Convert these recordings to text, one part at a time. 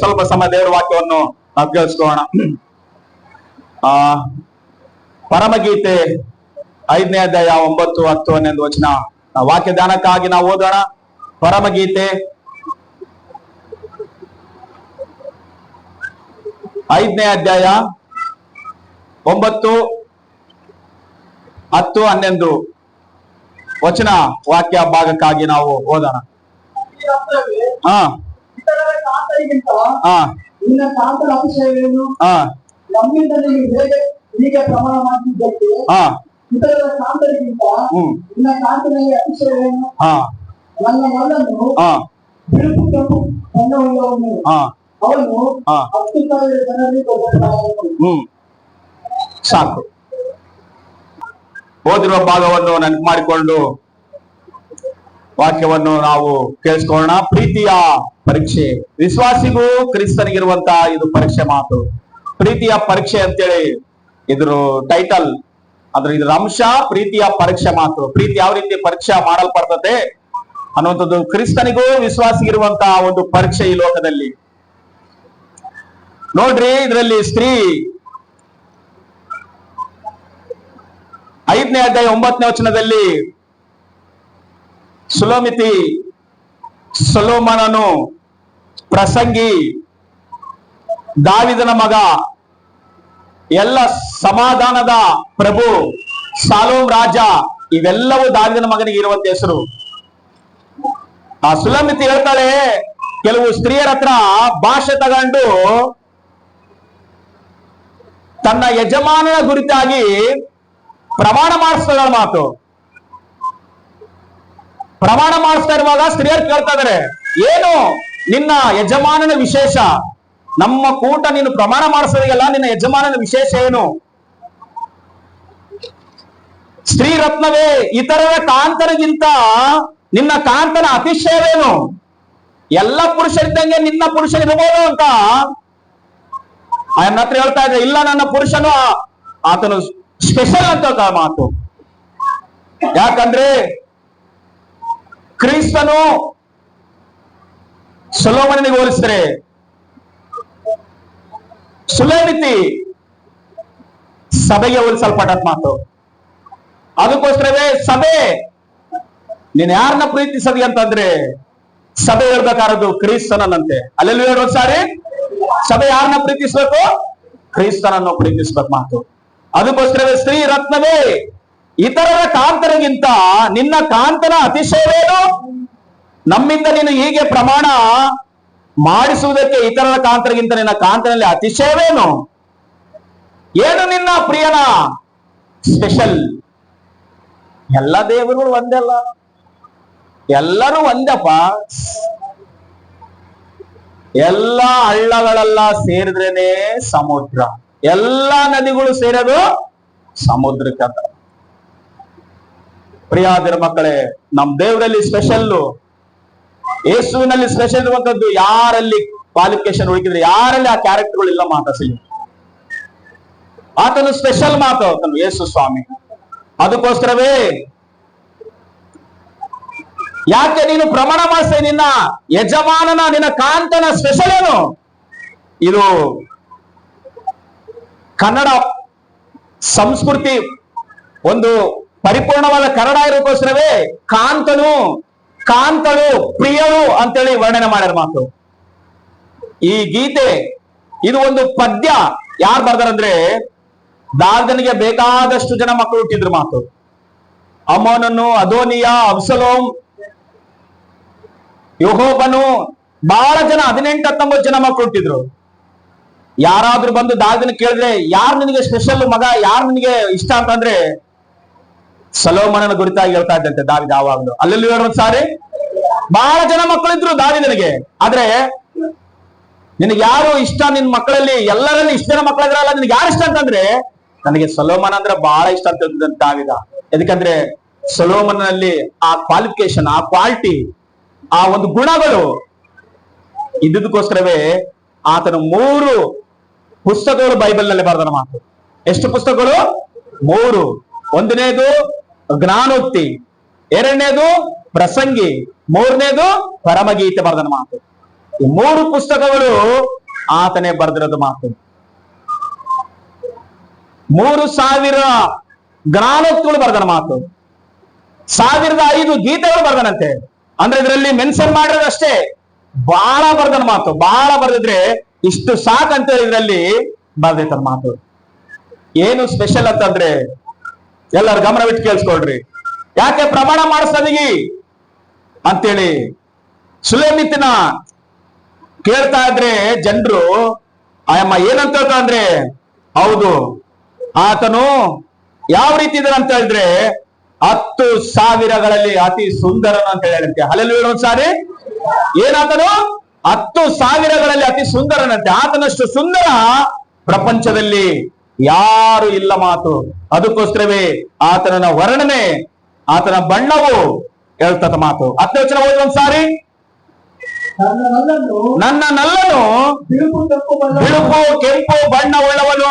ಸ್ವಲ್ಪ ಸಮಯ ದೇವರ ವಾಕ್ಯವನ್ನು ನಾವು ಕೇಳಿಸ್ಕೊಳ್ಳೋಣ. ಪರಮಗೀತೆ 5ನೇ ಅಧ್ಯಾಯ 9, 10, 11 ವಚನ ವಾಕ್ಯ ಧ್ಯಾನಕ್ಕಾಗಿ ನಾವು ಓದೋಣ. ಪರಮಗೀತೆ 5ನೇ ಅಧ್ಯಾಯ 9, 10, 11 ವಚನ ವಾಕ್ಯ ಭಾಗಕ್ಕಾಗಿ ನಾವು ಓದೋಣ. ಪ್ರಮಾಣ ಮಾಡ್ತಿದ್ದಕ್ಕೆ ಇತರರ ಕಾಂತರಿಗಿಂತ ನಿನ್ನ ಕಾಂತನಲ್ಲಿ ಅತಿಶಯವೇನು? ನನ್ನ ಮಗನು ಬಿಳುಪು ಕೆಂಪು ಬಣ್ಣವುಳ್ಳವನು, ಅವನು 10,000 ಜನರಿಗೆ ಕೊಡುತ್ತಾನೆ. ಸಾಕು. ಓದಿರುವ ಭಾಗವನ್ನು ನೆನಪು ಮಾಡಿಕೊಂಡು ವಾಕ್ಯವನ್ನು ನಾವು ಕೇಳಿಸ್ಕೊಳ್ಳೋಣ. ಪ್ರೀತಿಯ ಪರೀಕ್ಷೆ. ವಿಶ್ವಾಸಿಗೂ ಕ್ರಿಸ್ತನಿಗಿರುವಂತಹ ಇದು ಪರೀಕ್ಷೆ ಮಾತು. ಪ್ರೀತಿಯ ಪರೀಕ್ಷೆ ಅಂತೇಳಿ ಇದ್ರ ಟೈಟಲ್, ಅಂದ್ರೆ ಇದ್ರ ಅಂಶ ಪ್ರೀತಿಯ ಪರೀಕ್ಷೆ ಮಾತು. ಪ್ರೀತಿ ಯಾವ ರೀತಿ ಪರೀಕ್ಷೆ ಮಾಡಲ್ಪಡ್ತದೆ ಅನ್ನುವಂಥದ್ದು ಕ್ರಿಸ್ತನಿಗೂ ವಿಶ್ವಾಸಿಗಿರುವಂತಹ ಒಂದು ಪರೀಕ್ಷೆ ಈ ಲೋಕದಲ್ಲಿ. ನೋಡ್ರಿ, ಇದರಲ್ಲಿ ಸ್ತ್ರೀ 5ನೇ ಅಧ್ಯಾಯ 9ನೇ ವಚನದಲ್ಲಿ ಸುಲೋಮಿತಿ ಸೊಲೊಮೋನನು ಪ್ರಸಂಗಿ, ದಾವಿದನ ಮಗ, ಎಲ್ಲ ಸಮಾಧಾನದ ಪ್ರಭು, ಸಾಲೋಮ್ ರಾಜ, ಇವೆಲ್ಲವೂ ದಾವಿದನ ಮಗನಿಗೆ ಇರುವಂತ ಹೆಸರು. ಆ ಸುಲಮಿತಿ ಹೇಳ್ತಾಳೆ, ಕೆಲವು ಸ್ತ್ರೀಯರ ಹತ್ರ ಭಾಷೆ ತಗೊಂಡು ತನ್ನ ಯಜಮಾನನ ಕುರಿತಾಗಿ ಪ್ರಮಾಣ ಮಾಡಿಸ್ತಾಳ ಮಾತು. ಪ್ರಮಾಣ ಮಾಡಿಸ್ತಾ ಇರುವಾಗ ಸ್ತ್ರೀಯರು ಕೇಳ್ತಾ ಇದಾರೆ, ಏನು ನಿನ್ನ ಯಜಮಾನನ ವಿಶೇಷ? ನಮ್ಮ ಕೂಟ ನೀನು ಪ್ರಮಾಣ ಮಾಡಿಸೋದಿಲ್ಲ, ನಿನ್ನ ಯಜಮಾನನ ವಿಶೇಷ ಏನು? ಸ್ತ್ರೀ ರತ್ನವೇ, ಇತರರ ಕಾಂತರಿಗಿಂತ ನಿನ್ನ ಕಾಂತನ ಅತಿಶಯವೇನು? ಎಲ್ಲ ಪುರುಷರಿದ್ದಂಗೆ ನಿನ್ನ ಪುರುಷನಿರ್ಬೋದು ಅಂತ ನನ್ನ ಹತ್ರ ಹೇಳ್ತಾ ಇದ್ರೆ, ಇಲ್ಲ ನನ್ನ ಪುರುಷನು ಆತನು ಸ್ಪೆಷಲ್ ಅಂತ ಮಾತು. ಯಾಕಂದ್ರೆ ಕ್ರಿಸ್ತನು ಸೊಲೊಮೋನನಿಗೆ ಹೋಲಿಸಿದರೆ ಸುಲಮಿತಿ ಸಭೆಗೆ ಹೋಲಿಸಲ್ಪಟ್ಟ ಮಾತು. ಅದಕ್ಕೋಸ್ಕರವೇ ಸಭೆ, ನೀನ್ ಯಾರನ್ನ ಪ್ರೀತಿಸದಿ ಅಂತಂದ್ರೆ ಸಭೆ ಹೇಳ್ಬೇಕಾರದು ಕ್ರಿಸ್ತನಂತೆ. ಅಲ್ಲೆಲ್ಲೂ ಹೇಳೋದು ಸಾರಿ, ಸಭೆ ಯಾರನ್ನ ಪ್ರೀತಿಸ್ಬೇಕು? ಕ್ರಿಸ್ತನನ್ನು ಪ್ರೀತಿಸ್ಬೇಕು ಮಾತು. ಅದಕ್ಕೋಸ್ಕರವೇ ಸ್ತ್ರೀ ರತ್ನವೇ, ಇತರರ ಕಾಂತರಿಗಿಂತ ನಿನ್ನ ಕಾಂತನ ಅತಿಶಯವೇನು? ನಮ್ಮಿಂದ ನೀನು ಹೀಗೆ ಪ್ರಮಾಣ ಮಾಡಿಸುವುದಕ್ಕೆ ಇತರರ ಕಾಂತರಿಗಿಂತ ನಿನ್ನ ಕಾಂತನಲ್ಲಿ ಅತಿಶಯವೇನು? ಏನು ನಿನ್ನ ಪ್ರಿಯನ ಸ್ಪೆಷಲ್? ಎಲ್ಲ ದೇವರುಗಳು ಒಂದಲ್ಲ, ಎಲ್ಲರೂ ಒಂದಪ್ಪ. ಎಲ್ಲ ಹಳ್ಳಗಳೆಲ್ಲ ಸೇರಿದ್ರೇನೆ ಸಮುದ್ರ, ಎಲ್ಲ ನದಿಗಳು ಸೇರೋದು ಸಮುದ್ರಕ್ಕೆ ಅಂತ. ಪ್ರಿಯಾದರ ಮಕ್ಕಳೇ, ನಮ್ ದೇವರಲ್ಲಿ ಸ್ಪೆಷಲ್ಲು, ಯೇಸುವಿನಲ್ಲಿ ಸ್ಪೆಷಲ್ ಇರುವಂತದ್ದು. ಯಾರಲ್ಲಿ ಕ್ವಾಲಿಫಿಕೇಶನ್ ಹುಡುಕಿದ್ರೆ, ಯಾರಲ್ಲಿ ಆ ಕ್ಯಾರೆಕ್ಟರ್ಗಳು ಇಲ್ಲ ಮಾತಾಡ್ಸಿ, ಆತನು ಸ್ಪೆಷಲ್ ಮಾತು ಆತನು ಯೇಸು ಸ್ವಾಮಿ. ಅದಕ್ಕೋಸ್ಕರವೇ ಯಾಕೆ ನೀನು ಪ್ರಮಾಣ ಮಾಡಿಸ್ತೇ ನಿನ್ನ ಯಜಮಾನನ, ನಿನ್ನ ಕಾಂತನ ಸ್ಪೆಷಲ್ ಏನು? ಇದು ಕನ್ನಡ ಸಂಸ್ಕೃತಿ ಒಂದು ಪರಿಪೂರ್ಣವಾದ ಕನ್ನಡ ಇರೋಕ್ಕೋಸ್ಕರವೇ ಕಾಂತನು, ಕಾಂತಳು, ಪ್ರಿಯಳು ಅಂತೇಳಿ ವರ್ಣನೆ ಮಾಡ್ಯಾರ ಮಾತು. ಈ ಗೀತೆ ಇದು ಒಂದು ಪದ್ಯ. ಯಾರು ಬರ್ದಾರಂದ್ರೆ, ದಾವಿದನಿಗೆ ಬೇಕಾದಷ್ಟು ಜನ ಮಕ್ಕಳು ಹುಟ್ಟಿದ್ರು ಮಾತು. ಅಮೋನನು, ಅದೋನಿಯ, ಅಬ್ಸಲೋಮ್, ಯೆಹೋಬನು, ಬಹಳ ಜನ, 18-19 ಜನ ಮಕ್ಕಳು ಹುಟ್ಟಿದ್ರು. ಯಾರಾದ್ರೂ ಬಂದು ದಾವಿದನ ಕೇಳಿದ್ರೆ, ಯಾರು ನಿನಗೆ ಸ್ಪೆಷಲ್ ಮಗ, ಯಾರು ನಿನಗೆ ಇಷ್ಟ ಅಂತಂದ್ರೆ ಸೊಲೊಮೋನನ ಕುರಿತಾಗಿ ಹೇಳ್ತಾ ಇದ್ದಂತೆ ದಾವಿದ. ಯಾವಾಗ್ಲೂ ಅಲ್ಲೆಲ್ಲಿ ಹೇಳೋದು ಸಾರಿ, ಬಹಳ ಜನ ಮಕ್ಕಳಿದ್ರು ದಾವಿದನಿಗೆ. ಆದ್ರೆ ನಿನಗೆ ಯಾರು ಇಷ್ಟ? ನಿನ್ ಮಕ್ಕಳಲ್ಲಿ ಎಲ್ಲರಲ್ಲಿ ಇಷ್ಟ ಜನ ಮಕ್ಕಳಿದ್ರಲ್ಲ, ನಿನ್ಗೆ ಯಾರು ಇಷ್ಟ ಅಂತಂದ್ರೆ, ನನಗೆ ಸೊಲೊಮೋನ ಅಂದ್ರೆ ಬಹಳ ಇಷ್ಟ ಅಂತ ಹೇಳ್ತಿದ್ದಂತೆ ದಾವಿದ. ಯಾಕಂದ್ರೆ ಸೊಲೊಮೋನಲ್ಲಿ ಆ ಕ್ವಾಲಿಫಿಕೇಶನ್, ಆ ಕ್ವಾಲಿಟಿ, ಆ ಒಂದು ಗುಣಗಳು ಇದ್ದಕ್ಕೋಸ್ಕರವೇ ಆತನ 3 ಪುಸ್ತಕಗಳು ಬೈಬಲ್ ನಲ್ಲಿ ಬರೆದ ಮಾತು. ಎಷ್ಟು ಪುಸ್ತಕಗಳು? 3. ಒಂದನೇದು ಜ್ಞಾನೋಕ್ತಿ, ಎರಡನೇದು ಪ್ರಸಂಗಿ, ಮೂರನೇದು ಪರಮಗೀತೆ ಬರೆದನ ಮಾತು. ಈ 3 ಪುಸ್ತಕಗಳು ಆತನೇ ಬರೆದಿರೋದು ಮಾತು. 3000 ಜ್ಞಾನೋಕ್ತಿಗಳು ಬರೆದನ ಮಾತು, 1005 ಗೀತೆಗಳು ಬರ್ದನಂತೆ. ಅಂದ್ರೆ ಇದರಲ್ಲಿ ಮೆನ್ಷನ್ ಮಾಡಿರೋದಷ್ಟೇ, ಬಹಳ ಬರ್ದನ ಮಾತು. ಬಹಳ ಬರ್ದಿದ್ರೆ ಇಷ್ಟು ಸಾಕಂತ ಇದರಲ್ಲಿ ಬರ್ದೈತನ ಮಾತು. ಏನು ಸ್ಪೆಷಲ್ ಅಂತಂದ್ರೆ ಎಲ್ಲರೂ ಗಮನವಿಟ್ಟು ಕೇಳಿಸ್ಕೊಳ್ರಿ. ಯಾಕೆ ಪ್ರಮಾಣ ಮಾಡಿಸ್ತದೀಗಿ ಅಂತೇಳಿ ಸುಲೇಮಿತಿನ ಕೇಳ್ತಾ ಇದ್ರೆ ಜನರು ಆಯಮ್ಮ ಏನಂತ ಹೇಳ್ತಾ ಅಂದ್ರೆ, ಹೌದು ಆತನು ಯಾವ ರೀತಿ ಇದ್ದಾನೆ ಅಂತ ಹೇಳಿದ್ರೆ 10,000ಗಳಲ್ಲಿ ಅತಿ ಸುಂದರನು ಅಂತ ಹೇಳಂತೆ. ಹಲ್ಲೆಲೂಯಾ. ಒಂದ್ಸಾರಿ ಏನಾತನು 10,000ಗಳಲ್ಲಿ ಅತಿ ಸುಂದರನಂತೆ. ಆತನಷ್ಟು ಸುಂದರ ಪ್ರಪಂಚದಲ್ಲಿ ಯಾರು ಇಲ್ಲ ಮಾತು. ಅದಕ್ಕೋಸ್ಕರವೇ ಆತನ ವರ್ಣನೆ, ಆತನ ಬಣ್ಣವು ಹೇಳ್ತದ ಮಾತು. 10ನೇ ವಚನ ಓದಿ ಒಂದ್ಸಾರಿ. ನನ್ನ ನಲ್ಲನು ಬಿಳುಪು ಕೆಂಪು ಬಣ್ಣವುಳ್ಳವನು,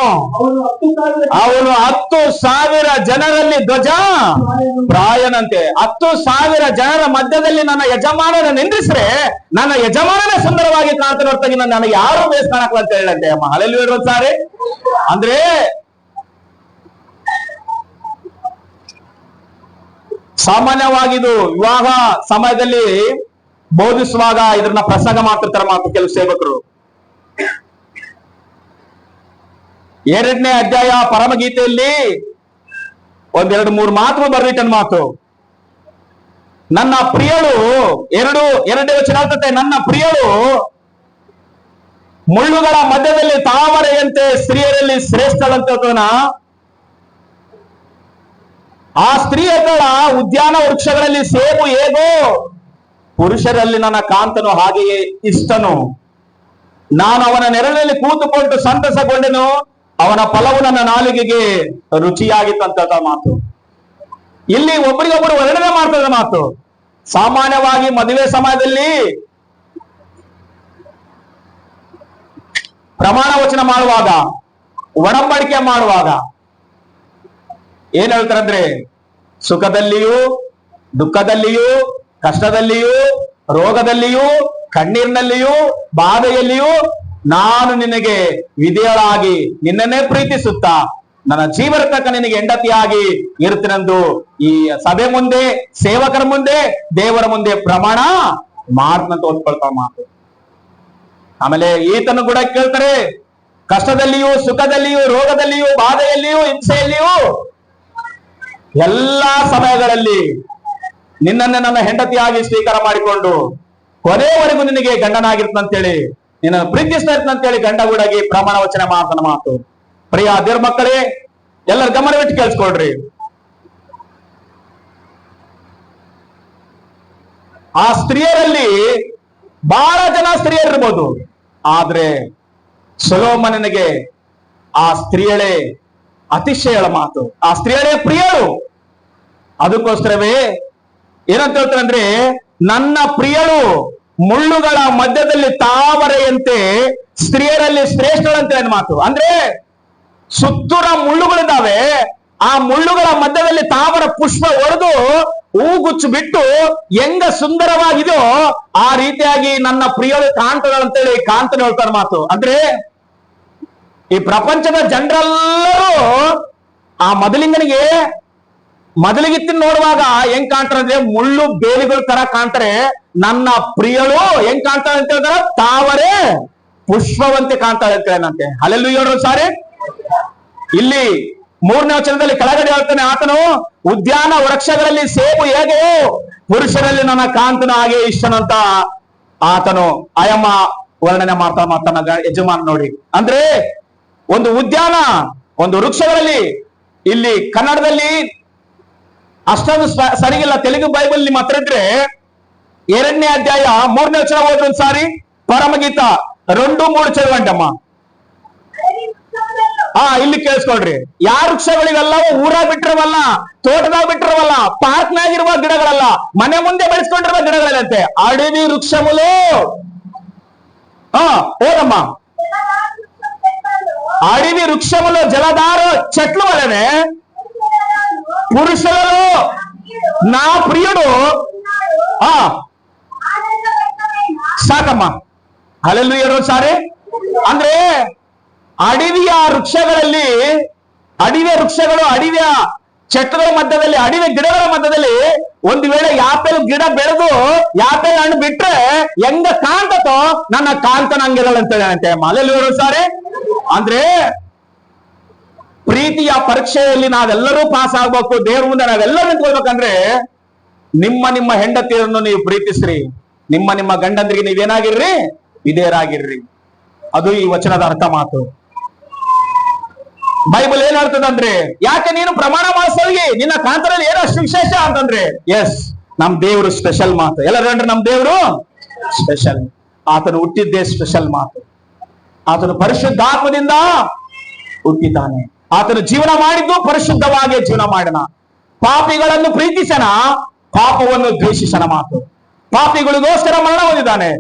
ಅವನು 10,000 ಜನರಲ್ಲಿ ಧ್ವಜ ಪ್ರಾಯನಂತೆ. 10,000 ಜನರ ಮಧ್ಯದಲ್ಲಿ ನನ್ನ ಯಜಮಾನನ ನಿಂದಿಸ್ರೆ ನನ್ನ ಯಜಮಾನನೇ ಸುಂದರವಾಗಿ ಕಾಣ್ತಾನೆ ಹೊರತಾಗಿ ನನಗೆ ಯಾರು ಬೇಸ್ ಕಾಣಕ್ ಅಂತ ಹೇಳಂತೆ ಅಮ್ಮ. ಹಲ್ಲೆಲೂಯಾ ಒಂದ್ಸಾರಿ. ಅಂದ್ರೆ ಸಾಮಾನ್ಯವಾಗಿದು ವಿವಾಹ ಸಮಯದಲ್ಲಿ ಬೋಧಿಸುವಾಗ ಇದನ್ನ ಪ್ರಸಂಗ ಮಾಡ್ತಿರ್ತಾರೆ ಮಾತು ಕೆಲವು ಸೇವಕರು. 2ನೇ ಅಧ್ಯಾಯ ಪರಮಗೀತೆಯಲ್ಲಿ 1-2-3 ಮಾತು ಬರ್ದಿಟ್ಟನ್ ಮಾತು. ನನ್ನ ಪ್ರಿಯಳು 2ನೇ ವಚನ ಹೇಳ್ತತೆ, ನನ್ನ ಪ್ರಿಯಳು ಮುಳ್ಳುಗಳ ಮಧ್ಯದಲ್ಲಿ ತಾವರೆಯಂತೆ ಸ್ತ್ರೀಯರಲ್ಲಿ ಶ್ರೇಷ್ಠಳಂತ. ಆ ಸ್ತ್ರೀಯಗಳ ಉದ್ಯಾನ ವೃಕ್ಷಗಳಲ್ಲಿ ಸೇಬು ಹೇಗೋ, ಪುರುಷರಲ್ಲಿ ನನ್ನ ಕಾಂತನು ಹಾಗೆಯೇ ಇಷ್ಟನು. ನಾನು ಅವನ ನೆರಳಿನಲ್ಲಿ ಕೂತುಕೊಂಡು ಸಂತಸಗೊಂಡೆನು, ಅವನ ಫಲವು ನನ್ನ ನಾಲಿಗೆಗೆ ರುಚಿಯಾಗಿತ್ತಂತ ಮಾತು. ಇಲ್ಲಿ ಒಬ್ಬರಿಗೊಬ್ಬರು ವರ್ಣನೆ ಮಾಡ್ತದ ಮಾತು. ಸಾಮಾನ್ಯವಾಗಿ ಮದುವೆ ಸಮಯದಲ್ಲಿ ಪ್ರಮಾಣ ವಚನ ಮಾಡುವಾಗ, ಒಡಂಬಡಿಕೆ ಮಾಡುವಾಗ ಏನ್ ಹೇಳ್ತಾರಂದ್ರೆ, ಸುಖದಲ್ಲಿಯೂ ದುಃಖದಲ್ಲಿಯೂ ಕಷ್ಟದಲ್ಲಿಯೂ ರೋಗದಲ್ಲಿಯೂ ಕಣ್ಣೀರಿನಲ್ಲಿಯೂ ಬಾಧೆಯಲ್ಲಿಯೂ ನಾನು ನಿನಗೆ ವಿಧೇಯಳಾಗಿ ನಿನ್ನನ್ನೇ ಪ್ರೀತಿಸುತ್ತಾ ನನ್ನ ಜೀವನ ತಕ್ಕ ನಿನಗೆ ಹೆಂಡತಿಯಾಗಿ ಇರ್ತೀನೆಂದು ಈ ಸಭೆ ಮುಂದೆ, ಸೇವಕರ ಮುಂದೆ, ದೇವರ ಮುಂದೆ ಪ್ರಮಾಣ ಮಾಡ್ತಂತ ಓದ್ಕೊಳ್ತಾವ ಮಾತು. ಆಮೇಲೆ ಈತನು ಕೂಡ ಕೇಳ್ತಾರೆ, ಕಷ್ಟದಲ್ಲಿಯೂ ಸುಖದಲ್ಲಿಯೂ ರೋಗದಲ್ಲಿಯೂ ಬಾಧೆಯಲ್ಲಿಯೂ ಹಿಂಸೆಯಲ್ಲಿಯೂ ಎಲ್ಲಾ ಸಮಯಗಳಲ್ಲಿ ನಿನ್ನನ್ನೇ ನನ್ನ ಹೆಂಡತಿಯಾಗಿ ಸ್ವೀಕಾರ ಮಾಡಿಕೊಂಡು ಕೊನೆಯವರೆಗೂ ನಿನಗೆ ಗಂಡನಾಗಿರ್ತಂತೇಳಿ ನಿನ್ನನ್ನು ಪ್ರೀತಿಸ್ತಾ ಇರ್ತಂತೇಳಿ ಗಂಡ ಗೂಡಾಗಿ ಪ್ರಮಾಣ ವಚನ ಮಾಡ್ತಾನ ಮಾತು. ಪ್ರಿಯ ದೇವ್ರ ಮಕ್ಕಳೇ, ಎಲ್ಲರ ಗಮನವಿಟ್ಟು ಕೇಳಿಸ್ಕೊಳ್ರಿ. ಆ ಸ್ತ್ರೀಯರಲ್ಲಿ ಬಹಳ ಜನ ಸ್ತ್ರೀಯರಿರ್ಬೋದು, ಆದ್ರೆ ಸೊಲೊಮೋನನಿಗೆ ಆ ಸ್ತ್ರೀಯಳೇ ಅತಿಶಯಳ ಮಾತು, ಆ ಸ್ತ್ರೀಯಳೇ ಪ್ರಿಯಳು. ಅದಕ್ಕೋಸ್ಕರವೇ ಏನಂತ ಹೇಳ್ತಾರೆ ಅಂದ್ರೆ, ನನ್ನ ಪ್ರಿಯಳು ಮುಳ್ಳುಗಳ ಮಧ್ಯದಲ್ಲಿ ತಾವರೆಯಂತೆ ಸ್ತ್ರೀಯರಲ್ಲಿ ಶ್ರೇಷ್ಠಳಂತೆ ಅನ್ನೋ ಮಾತು. ಅಂದ್ರೆ ಸುತ್ತೂರ ಮುಳ್ಳುಗಳಿದ್ದಾವೆ, ಆ ಮುಳ್ಳುಗಳ ಮಧ್ಯದಲ್ಲಿ ತಾವರ ಪುಷ್ಪ ಹೊಡೆದು ಹೂಗುಚ್ಚು ಬಿಟ್ಟು ಹೆಂಗ ಸುಂದರವಾಗಿದೆಯೋ ಆ ರೀತಿಯಾಗಿ ನನ್ನ ಪ್ರಿಯಳು ಕಾಣ್ತದಂತೇಳಿ ಕಾಂತನ ಹೇಳ್ತಾರ ಮಾತು. ಅಂದ್ರೆ ಈ ಪ್ರಪಂಚದ ಜನರೆಲ್ಲರೂ ಆ ಮೊದಲಿಗಿತ್ತಿನ ನೋಡುವಾಗ ಹೆಂಗ್ ಕಾಣ್ತಾರೆ ಅಂದ್ರೆ ಮುಳ್ಳು ಬೇಲಿಗಳ ತರ ಕಾಣ್ತಾರೆ. ನನ್ನ ಪ್ರಿಯಳು ಹೆಂಗ್ ಕಾಣ್ತಾಳೆ ಅಂತ ಹೇಳಿದ್ರೆ ತಾವರೆ ಪುಷ್ಪವಂತೆ ಕಾಣ್ತಾಳೆ ಅಂತ ಏನಂತೆ. ಹಲ್ಲೆಲೂಯಾ ಸಾರಿ. ಇಲ್ಲಿ 3ನೇ ವಚನದಲ್ಲಿ ಕೆಳಗಡೆ ಹೇಳ್ತಾನೆ, ಆತನು ಉದ್ಯಾನ ವೃಕ್ಷಗಳಲ್ಲಿ ಸೇಬು ಹೇಗೆ, ಪುರುಷರಲ್ಲಿ ನನ್ನ ಕಾಂತನ ಹಾಗೆ ಇಷ್ಟನಂತ ಆತನು ಆಯಮ್ಮ ವರ್ಣನೆ ಮಾಡ್ತಾ ತನ್ನ ಯಜಮಾನ ನೋಡಿ. ಅಂದ್ರೆ ಒಂದು ಉದ್ಯಾನ, ಒಂದು ವೃಕ್ಷಗಳಲ್ಲಿ, ಇಲ್ಲಿ ಕನ್ನಡದಲ್ಲಿ ಅಷ್ಟೊಂದು ಸರಿಗಿಲ್ಲ, ತೆಲುಗು ಬೈಬಲ್ ನಿಮ್ಮ ಹತ್ರ ಇದ್ರೆ 2ನೇ ಅಧ್ಯಾಯ 3ನೇ ವಚನ ಓದಿ ಒಂದ್ಸಾರಿ. ಪರಮಗೀತ 2-3 ಚದವಂಟಮ್ಮ. ಇಲ್ಲಿ ಕೇಳಿಸ್ಕೊಳ್ರಿ. ಯಾವ ವೃಕ್ಷಗಳಿವೆಲ್ಲವೂ ಊರಾಗ ಬಿಟ್ಟಿರವಲ್ಲ, ತೋಟದಾಗ ಬಿಟ್ಟಿರವಲ್ಲ, ಪಾರ್ಕ್ನಾಗಿರುವ ಗಿಡಗಳಲ್ಲ, ಮನೆ ಮುಂದೆ ಬೆಳೆಸ್ಕೊಂಡಿರುವ ಗಿಡಗಳಂತೆ. ಅಡವಿ ವೃಕ್ಷములు ఓదమ్మ అడవి వృక్షములో జలధార చెట్లు వలనే పురుషులలో నా ప్రియుడు సాకమ్మ ಹಲ್ಲೆಲೂಯಾ ಎರಡು ಸಾರಿ. ಅಂದ್ರೆ ಅಡವಿಯ ವೃಕ್ಷಗಳಲ್ಲಿ, ಅಡವಿಯ ವೃಕ್ಷಗಳು, ಅಡವಿಯ ಚಟ್ಟಗಳ ಮಧ್ಯದಲ್ಲಿ, ಅಡವಿಯ ಗಿಡಗಳ ಮಧ್ಯದಲ್ಲಿ ಒಂದು ವೇಳೆ ಯಾಪೆಲ್ ಗಿಡ ಬೆಳೆದು ಯಾಪೆಲ್ ಹಣ್ಣು ಬಿಟ್ರೆ ಹೆಂಗ ಕಾಣ್ತತೋ ನನ್ನ ಕಾಂತನ ಹಂಗಿರಲ್ಲ ಅಂತ ಹೇಳಂತೆ. ಹಲ್ಲೆಲೂಯಾ ಎರಡು ಸಾರಿ. ಅಂದ್ರೆ ಪ್ರೀತಿಯ ಪರೀಕ್ಷೆಯಲ್ಲಿ ನಾವೆಲ್ಲರೂ ಪಾಸ್ ಆಗ್ಬೇಕು, ದೇವ್ರ ಮುಂದೆ ನಾವೆಲ್ಲರೂ ನಿಂತ್ಕೊಳ್ಬೇಕಂದ್ರೆ ನಿಮ್ಮ ನಿಮ್ಮ ಹೆಂಡತಿಯರನ್ನು ನೀವು ಪ್ರೀತಿಸ್ರಿ, ನಿಮ್ಮ ನಿಮ್ಮ ಗಂಡಂದ್ರಿಗೆ ನೀವೇನಾಗಿರ್ರಿ, ವಿಧೇಯರಾಗಿರ್ರಿ. ಅದು ಈ ವಚನದ ಅರ್ಥ ಮಾತು. ಬೈಬಲ್ ಏನ್ ಹೇಳ್ತದಂದ್ರೆ, ಯಾಕೆ ನೀನು ಪ್ರಮಾಣ ಮಾಡಿಸೋಗಿ ನಿನ್ನ ಕಾಂತರಲ್ಲಿ ಏನೋ ಅಷ್ಟು ವಿಶೇಷ ಅಂತಂದ್ರೆ, ಎಸ್ ನಮ್ ದೇವ್ರು ಸ್ಪೆಷಲ್ ಮಾತು. ಎಲ್ಲರೂ ಅಂದ್ರೆ ನಮ್ ದೇವ್ರು ಸ್ಪೆಷಲ್. ಆತನು ಹುಟ್ಟಿದ್ದೇ ಸ್ಪೆಷಲ್ ಮಾತು. ಆತನು ಪರಿಶುದ್ಧಾತ್ಮದಿಂದ ಹುಟ್ಟಿದ್ದಾನೆ. ಆತನು ಜೀವನ ಮಾಡಿದ್ದು ಪರಿಶುದ್ಧವಾಗಿ ಜೀವನ ಮಾಡೋಣ. ಪಾಪಿಗಳನ್ನು ಪ್ರೀತಿಸನ, ಪಾಪವನ್ನು ದ್ವೇಷಿಸನ ಮಾತು. ಪಾಪಿಗಳಿಗೋಸ್ಕರ ಮರಣ ಹೊಂದಿದ್ದಾನೆ.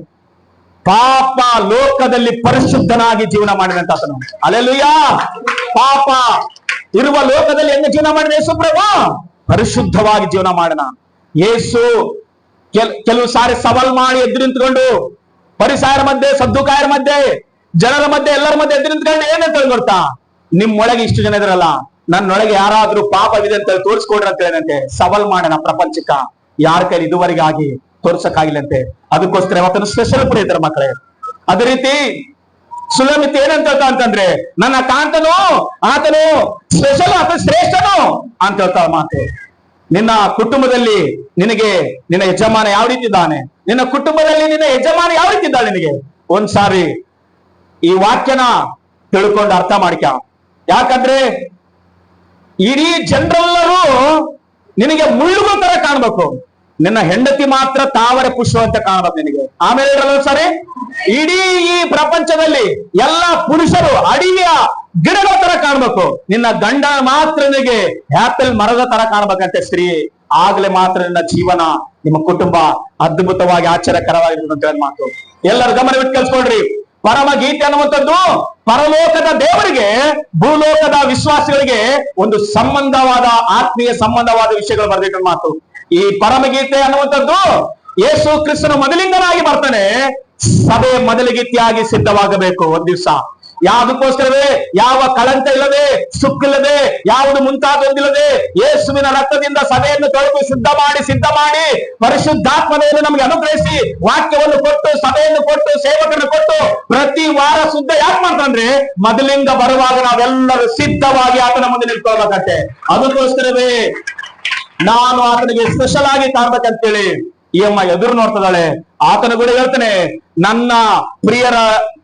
ಪಾಪ ಲೋಕದಲ್ಲಿ ಪರಿಶುದ್ಧನಾಗಿ ಜೀವನ ಮಾಡಿದಂತ ಆತನು. ಹಲ್ಲೆಲೂಯಾ. ಪಾಪ ಇರುವ ಲೋಕದಲ್ಲಿ ಹೆಂಗ ಜೀವನ ಮಾಡಿದ ಯೇಸು ಪ್ರಭು? ಪರಿಶುದ್ಧವಾಗಿ ಜೀವನ ಮಾಡೋಣ. ಯೇಸು ಕೆಲವು ಸಾರಿ ಸವಾಲ್ ಮಾಡಿ ಎದ್ದು ನಿಂತ್ಕೊಂಡು ಪರಿಸಾಯರ ಮಧ್ಯೆ, ಸದ್ದುಕಾಯರ ಮಧ್ಯೆ, ಜನರ ಮಧ್ಯೆ, ಎಲ್ಲರ ಮಧ್ಯೆ ಎದ್ದು ನಿಂತ್ಕೊಂಡು ಏನಂತ ಗೊತ್ತಾ? ನಿಮ್ಮೊಳಗೆ ಇಷ್ಟು ಜನ ಇದ್ರಲ್ಲ, ನನ್ನೊಳಗೆ ಯಾರಾದ್ರೂ ಪಾಪವಿದೆ ಅಂತ ತೋರಿಸ್ಕೊಡ್ರಿ ಅಂತ ಹೇಳಂತೆ. ಸವಾಲ್ ಮಾಡೋಣ ಪ್ರಪಂಚಕ್ಕ. ಯಾರ ಕೈಲಿ ಇದುವರೆಗೆ ಆಗಿ ತೋರ್ಸಕ್ಕಾಗಿಲ್ಲಂತೆ. ಅದಕ್ಕೋಸ್ಕರ ಅವತ್ತನ್ನು ಸ್ಪೆಷಲ್ ಪ್ರೀತರ ಮಕ್ಕಳೇ. ಅದೇ ರೀತಿ ಸುಲಮಿತ್ ಏನಂತ ಅಂತಂದ್ರೆ, ನನ್ನ ಕಾಂತನು ಆತನು ಸ್ಪೆಷಲ್, ಆತ ಶ್ರೇಷ್ಠನು ಅಂತ ಹೇಳ್ತಾಳ ಮಾತು. ನಿನ್ನ ಕುಟುಂಬದಲ್ಲಿ ನಿನಗೆ ನಿನ್ನ ಯಜಮಾನ ಯಾವ ರೀತಿ ಇದ್ದಾನೆ, ನಿನ್ನ ಕುಟುಂಬದಲ್ಲಿ ನಿನ್ನ ಯಜಮಾನ ಯಾವ ರೀತಿ ಇದ್ದಾಳೆ, ನಿನಗೆ ಒಂದ್ಸಾರಿ ಈ ವಾಕ್ಯನ ತಿಳ್ಕೊಂಡು ಅರ್ಥ ಮಾಡ್ಕ. ಯಾಕಂದ್ರೆ ಇಡೀ ಜನರೆಲ್ಲರೂ ನಿನಗೆ ಮುಳ್ಳುಗಳ ತರ ಕಾಣ್ಬೇಕು, ನಿನ್ನ ಹೆಂಡತಿ ಮಾತ್ರ ತಾವರೆ ಪುಷ್ಪ ಅಂತ ಕಾಣ್ಬೇಕು ನಿನಗೆ. ಆಮೇಲೆ ಸರಿ, ಇಡೀ ಈ ಪ್ರಪಂಚದಲ್ಲಿ ಎಲ್ಲ ಪುರುಷರು ಅಡಿಯ ಗಿಡಗಳ ತರ ಕಾಣ್ಬೇಕು, ನಿನ್ನ ಗಂಡ ಮಾತ್ರ ನಿನಗೆ ಆಪಲ್ ಮರದ ತರ ಕಾಣ್ಬೇಕಂತೆ ಸ್ತ್ರೀ. ಆಗ್ಲೇ ಮಾತ್ರ ನಿನ್ನ ಜೀವನ, ನಿಮ್ಮ ಕುಟುಂಬ ಅದ್ಭುತವಾಗಿ ಆಶ್ಚರ್ಯಕರವಾಗಿರ್ತದೆ ಅಂತ ಹೇಳಿ ಮಾತು. ಎಲ್ಲರೂ ಗಮನವಿಟ್ಟು ಕೇಳಿಸ್ಕೊಳ್ರಿ. ಪರಮ ಗೀತೆ ಅನ್ನುವಂಥದ್ದು ಪರಲೋಕದ ದೇವರಿಗೆ ಭೂಲೋಕದ ವಿಶ್ವಾಸಿಗಳಿಗೆ ಒಂದು ಸಂಬಂಧವಾದ, ಆತ್ಮೀಯ ಸಂಬಂಧವಾದ ವಿಷಯಗಳು ಬರೆದಿಟ್ಟ ಮಾತು. ಈ ಪರಮಗೀತೆ ಅನ್ನುವಂಥದ್ದು ಯೇಸು ಕ್ರಿಸ್ತನು ಮೊದಲಿಂಗನಾಗಿ ಬರ್ತಾನೆ, ಸಭೆ ಮೊದಲಿಗೀತೆಯಾಗಿ ಸಿದ್ಧವಾಗಬೇಕು ಒಂದ್ ದಿವಸ. ಯಾವುದಕ್ಕೋಸ್ಕರವೇ? ಯಾವ ಕಳಂಕ ಇಲ್ಲದೆ, ಸುಕ್ಕಿಲ್ಲದೆ, ಯಾವುದು ಮುಂತಾದೊಂದಿಲ್ಲದೆ ಯೇಸುವಿನ ರಕ್ತದಿಂದ ಸಭೆಯನ್ನು ತೊಳೆದು ಸಿದ್ಧ ಮಾಡಿ ಪರಿಶುದ್ಧಾತ್ಮನೆಯನ್ನು ನಮಗೆ ಅನುಗ್ರಹಿಸಿ ವಾಕ್ಯವನ್ನು ಕೊಟ್ಟು, ಸಭೆಯನ್ನು ಕೊಟ್ಟು, ಸೇವಕರನ್ನು ಕೊಟ್ಟು ಪ್ರತಿ ವಾರ ಶುದ್ಧ ಯಾಕೆ ಮಾಡ್ತಾನ್ರೆ? ಮೊದಲಿಂಗ ಬರುವಾಗ ನಾವೆಲ್ಲರೂ ಸಿದ್ಧವಾಗಿ ಆತನ ಮುಂದೆ ನಿಲ್ಕೊಳ್ಬೇಕಂತೆ. ಅದಕ್ಕೋಸ್ಕರವೇ ನಾನು ಆತನಿಗೆ ಸ್ಪೆಷಲ್ ಆಗಿ ಕಾಣ್ಬೇಕಂತೇಳಿ ಈ ಅಮ್ಮ ಎದುರು ನೋಡ್ತಿದ್ದಾಳೆ. ಆತನ ಕೂಡ ಹೇಳ್ತಾನೆ, ನನ್ನ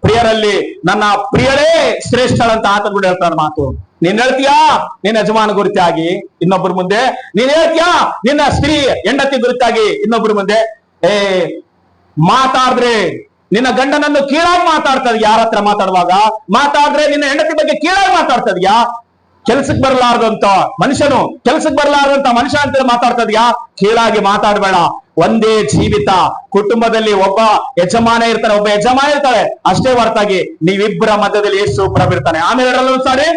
ಪ್ರಿಯರಲ್ಲಿ ನನ್ನ ಪ್ರಿಯರೇ ಶ್ರೇಷ್ಠಳಂತ ಆತನ ಕೂಡ ಹೇಳ್ತಾನೆ ಮಾತು. ನೀನ್ ಹೇಳ್ತೀಯಾ ನಿನ್ನ ಯಜಮಾನ ಗುರಿತಾಗಿ ಇನ್ನೊಬ್ಬರ ಮುಂದೆ, ನೀನ್ ಹೇಳ್ತೀಯಾ ನಿನ್ನ ಸ್ತ್ರೀ ಹೆಂಡತಿ ಗುರಿತಾಗಿ ಇನ್ನೊಬ್ಬರ ಮುಂದೆ. ಮಾತಾಡಿದ್ರೆ ನಿನ್ನ ಗಂಡನನ್ನು ಕೀಳಾಗಿ ಮಾತಾಡ್ತದ, ಯಾರ ಹತ್ರ ಮಾತಾಡಿದ್ರೆ ನಿನ್ನ ಹೆಂಡತಿ ಬಗ್ಗೆ ಕೀಳಾಗಿ ಮಾತಾಡ್ತದ್ಯಾ? ಕೆಲ್ಸಕ್ಕೆ ಬರಲಾರ್ದಂತ ಮನುಷ್ಯನು, ಕೆಲ್ಸಕ್ಕೆ ಬರಲಾರ್ದಂತ ಮನುಷ್ಯ ಅಂತ ಮಾತಾಡ್ತದ್ಯಾ? ಕೀಳಾಗಿ ಮಾತಾಡ್ಬೇಡ. ಒಂದೇ ಜೀವಿತ, ಕುಟುಂಬದಲ್ಲಿ ಒಬ್ಬ ಯಜಮಾನ ಇರ್ತಾನೆ, ಒಬ್ಬ ಯಜಮಾನ ಇರ್ತಾಳೆ, ಅಷ್ಟೇ ಹೊರತಾಗಿ ನೀವಿಬ್ಬರ ಮಧ್ಯದಲ್ಲಿ ಯೇಸು ಪ್ರಭಿರ್ತಾನೆ. ಆಮೇಲೆ ಸಾರಿ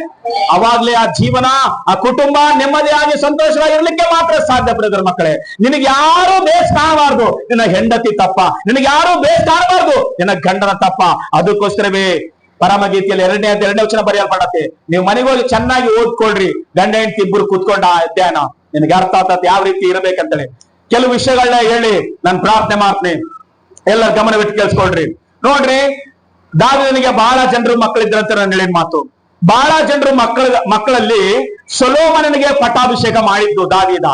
ಅವಾಗ್ಲೇ ಆ ಜೀವನ, ಆ ಕುಟುಂಬ ನೆಮ್ಮದಿಯಾಗಿ ಸಂತೋಷವಾಗಿರ್ಲಿಕ್ಕೆ ಮಾತ್ರ ಸಾಧ್ಯ. ಬ್ರದರ್ ಮಕ್ಕಳೇ, ನಿನಗೆ ಯಾರು ಬೇಸ್ ಕಾಣಬಾರ್ದು ನಿನ್ನ ಹೆಂಡತಿ ತಪ್ಪ, ನಿನಗೆ ಯಾರು ಬೇಸ್ ಕಾಣಬಾರ್ದು ನಿನ್ನ ಗಂಡನ ತಪ್ಪ. ಅದಕ್ಕೋಸ್ಕರವೇ ಪರಮಗೀತೆಯಲ್ಲಿ 2ನೇ ವಚನ ಬರೆಯಲ್ಪಡತ್ತೆ. ನೀವು ಮನೆಗೆ ಹೋಗಿ ಚೆನ್ನಾಗಿ ಓದ್ಕೊಳ್ರಿ, ಗಂಡ ಹೆಂಡತಿ ಇಬ್ಬರು ಕೂತ್ಕೊಂಡ ಅಧ್ಯಯನ, ನಿನಗೆ ಅರ್ಥ ಆಗ್ತದೆ ಯಾವ ರೀತಿ ಇರಬೇಕಂತೇಳಿ. ಕೆಲವು ವಿಷಯಗಳನ್ನ ಹೇಳಿ ನಾನು ಪ್ರಾರ್ಥನೆ ಮಾಡ್ತೀನಿ, ಎಲ್ಲ ಗಮನವಿಟ್ಟು ಕೇಳಿಸ್ಕೊಳ್ರಿ. ನೋಡ್ರಿ, ದಾವೀದನಿಗೆ ಬಹಳ ಜನರು ಮಕ್ಕಳಿದ್ರಂತ ನಾನು ಹೇಳಿದ ಮಾತು. ಬಹಳ ಜನರು ಮಕ್ಕಳಲ್ಲಿ ಸೊಲೊಮೋನನಿಗೆ ಪಟ್ಟಾಭಿಷೇಕ ಮಾಡಿದ್ದು ದಾವೀದ.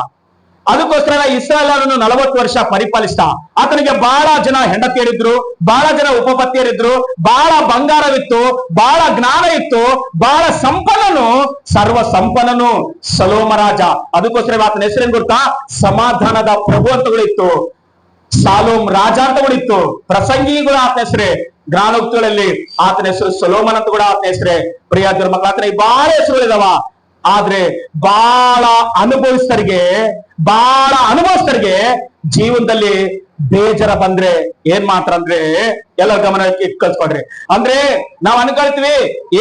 ಅದಕ್ಕೋಸ್ಕರ ಇಸ್ರಾಯೇಲರನ್ನು 40 ವರ್ಷ ಪರಿಪಾಲಿಸ್ತಾ. ಆತನಿಗೆ ಬಹಳ ಜನ ಹೆಂಡತಿಯರಿದ್ರು, ಬಹಳ ಜನ ಉಪಪತ್ನಿಯರಿದ್ರು, ಬಹಳ ಬಂಗಾರವಿತ್ತು, ಬಹಳ ಜ್ಞಾನ ಇತ್ತು, ಬಹಳ ಸಂಪನ್ನನು, ಸರ್ವ ಸಂಪನ್ನನು ಸೊಲೊಮೋನ ರಾಜ. ಅದಕ್ಕೋಸ್ಕರ ಆತನ ಹೆಸರೇನು ಗೊತ್ತಾ? ಸಮಾಧಾನದ ಪ್ರಭು ಅಂತಗಳಿತ್ತು, ಸಾಲೋಮ್ ರಾಜ ಅಂತಗಳಿತ್ತು. ಪ್ರಸಂಗಿಗಳು ಆತನ ಹೆಸರೇ, ಜ್ಞಾನೋಕ್ತಿಗಳಲ್ಲಿ ಆತನ ಹೆಸರು ಸೊಲೊಮೋನ ಅಂತ ಕೂಡ ಆತನ ಹೆಸರೇ. ಪ್ರಿಯ ಮಕ್ಕಳ, ಆತನಿಗೆ ಬಹಳ ಹೆಸರುಗಳಿದಾವ. ಆದ್ರೆ ಬಹಳ ಅನುಭವಿಸ್ತರಿಗೆ ಜೀವನದಲ್ಲಿ ಬೇಜಾರ ಬಂದ್ರೆ ಏನ್ ಮಾಡ್ತಾರ ಅಂದ್ರೆ ಎಲ್ಲ ಗಮನ ಇಟ್ಕೊಳ್ಸ್ಕೊಡ್ರಿ. ಅಂದ್ರೆ ನಾವ್ ಅನ್ಕೊಳ್ತೀವಿ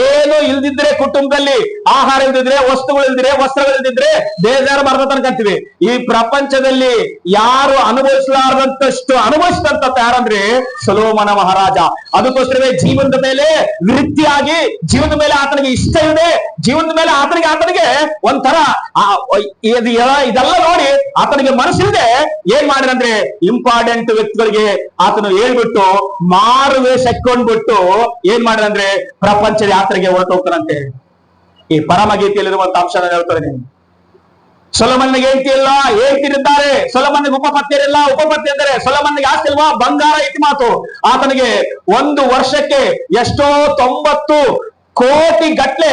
ಏನು ಇಲ್ದಿದ್ರೆ ಕುಟುಂಬದಲ್ಲಿ ಆಹಾರ ಇಲ್ದಿದ್ರೆ ವಸ್ತುಗಳು ಇಲ್ದಿದ್ರೆ ವಸ್ತ್ರಗಳು ಇಲ್ದಿದ್ರೆ ಬೇಜಾರು ಬರ್ತದ ಅನ್ಕೊಂತೀವಿ. ಈ ಪ್ರಪಂಚದಲ್ಲಿ ಯಾರು ಅನುಭವಿಸಲಾರದಂತಷ್ಟು ಅನುಭವಿಸಿದಂತ ಯಾರಂದ್ರೆ ಸೊಲೊಮೋನ ಮಹಾರಾಜ. ಅದಕ್ಕೋಸ್ಕರವೇ ಜೀವನದ ಮೇಲೆ ವೃತ್ತಿಯಾಗಿ, ಜೀವನದ ಮೇಲೆ ಆತನಿಗೆ ಇಷ್ಟ ಇದೆ, ಜೀವನದ ಮೇಲೆ ಆತನಿಗೆ ಒಂಥರ ಇದೆಲ್ಲ ನೋಡಿ ಆತನಿಗೆ ಮನಸ್ಸಿಲ್ಲದೆ ಏನ್ ಮಾಡಿರಂದ್ರೆ ಇಂಪಾರ್ಟೆಂಟ್ ವ್ಯಕ್ತಿಗಳಿಗೆ ಆತನು ಹೇಳ್ಬಿಟ್ಟು ಮಾರು ವೇಷ ಹಾಕೊಂಡ್ಬಿಟ್ಟು ಏನ್ ಮಾಡಿದಂದ್ರೆ ಪ್ರಪಂಚದ ಯಾತ್ರೆಗೆ ಹೊರಟು ಹೋಗ್ತಾನಂತೆ. ಈ ಪರಮಗೀತೆಯಲ್ಲಿರುವಂತ ಅಂಶ ಹೇಳ್ತಾರೆ. ಸೊಲೊಮೋನನಿಗೆ ಹೆಂಡತಿಯಿಲ್ಲ, ಹೆಂಡತಿರಿದ್ದಾರೆ. ಸೊಲೊಮೋನನಿಗೆ ಉಪಪತ್ನಿಯರಿಲ್ಲ, ಉಪಪತ್ನಿಯರಿದ್ದಾರೆ. ಸೊಲೊಮೋನನಿಗೆ ಆಸ್ತಿ ಇಲ್ವಾ? ಬಂಗಾರ ಇತಿ ಮಾತು. ಆತನಿಗೆ ಒಂದು ವರ್ಷಕ್ಕೆ ಎಷ್ಟೋ 90 ಕೋಟಿ ಗಟ್ಲೆ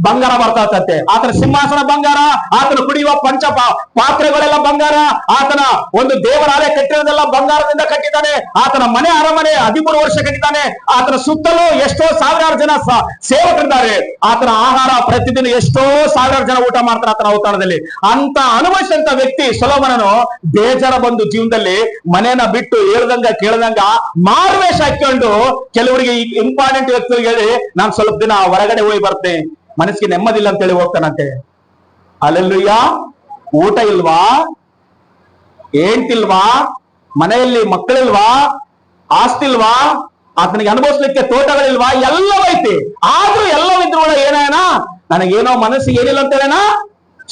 ಬಂಗಾರ ಬರ್ತಾತಂತೆ. ಆತನ ಸಿಂಹಾಸನ ಬಂಗಾರ, ಆತನ ಕುಡಿಯುವ ಪಾತ್ರೆಗಳೆಲ್ಲ ಬಂಗಾರ, ಆತನ ಒಂದು ದೇವರಾಲಯ ಕಟ್ಟಿರೋದೆಲ್ಲ ಬಂಗಾರದಿಂದ ಕಟ್ಟಿದ್ದಾನೆ. ಆತನ ಮನೆ ಅರಮನೆ 13 ವರ್ಷ ಕಟ್ಟಿದ್ದಾನೆ. ಆತನ ಸುತ್ತಲೂ ಎಷ್ಟೋ ಸಾವಿರಾರು ಜನ ಸೇವಕರಿದ್ದಾರೆ. ಆತನ ಆಹಾರ ಪ್ರತಿದಿನ ಎಷ್ಟೋ ಸಾವಿರಾರು ಜನ ಊಟ ಮಾಡ್ತಾರೆ ಆತನ ಔತಣದಲ್ಲಿ. ಅಂತ ಅನುಭವಿಸಿದಂತ ವ್ಯಕ್ತಿ ಸೊಲೊಮೋನನು ಬೇಜಾರ ಬಂದು ಜೀವನದಲ್ಲಿ ಮನೆಯನ್ನ ಬಿಟ್ಟು ಹೇಳ್ದಂಗ ಕೇಳ್ದಂಗ ಮಾರುವೇಷ ಹಾಕೊಂಡು ಕೆಲವರಿಗೆ ಇಂಪಾರ್ಟೆಂಟ್ ವ್ಯಕ್ತಿಗಳಿಗೆ ಹೇಳಿ ನಾನು ಸ್ವಲ್ಪ ದಿನ ಹೊರಗಡೆ ಹೋಗಿ ಬರ್ತೇನೆ, ಮನಸ್ಸಿಗೆ ನೆಮ್ಮದಿಲ್ಲ ಅಂತ ಹೇಳಿ ಹೋಗ್ತಾನಂತೆ. ಅಲ್ಲೆಲ್ಲೂಯ್ಯ. ಊಟ ಇಲ್ವಾ, ಹೆಂಡ್ತಿಲ್ವಾ, ಮನೆಯಲ್ಲಿ ಮಕ್ಕಳಿಲ್ವಾ, ಆಸ್ತಿ ಇಲ್ವಾ, ಆತನಿಗೆ ಅನುಭವಿಸ್ಲಿಕ್ಕೆ ತೋಟಗಳಿಲ್ವಾ, ಎಲ್ಲವೂ ಐತಿ. ಆದ್ರೂ ಎಲ್ಲವಿದ್ರು ಕೂಡ ಏನೇನ ನನಗೇನೋ ಮನಸ್ಸಿಗೆ ಏನಿಲ್ಲ ಅಂತ ಹೇಳೇನ,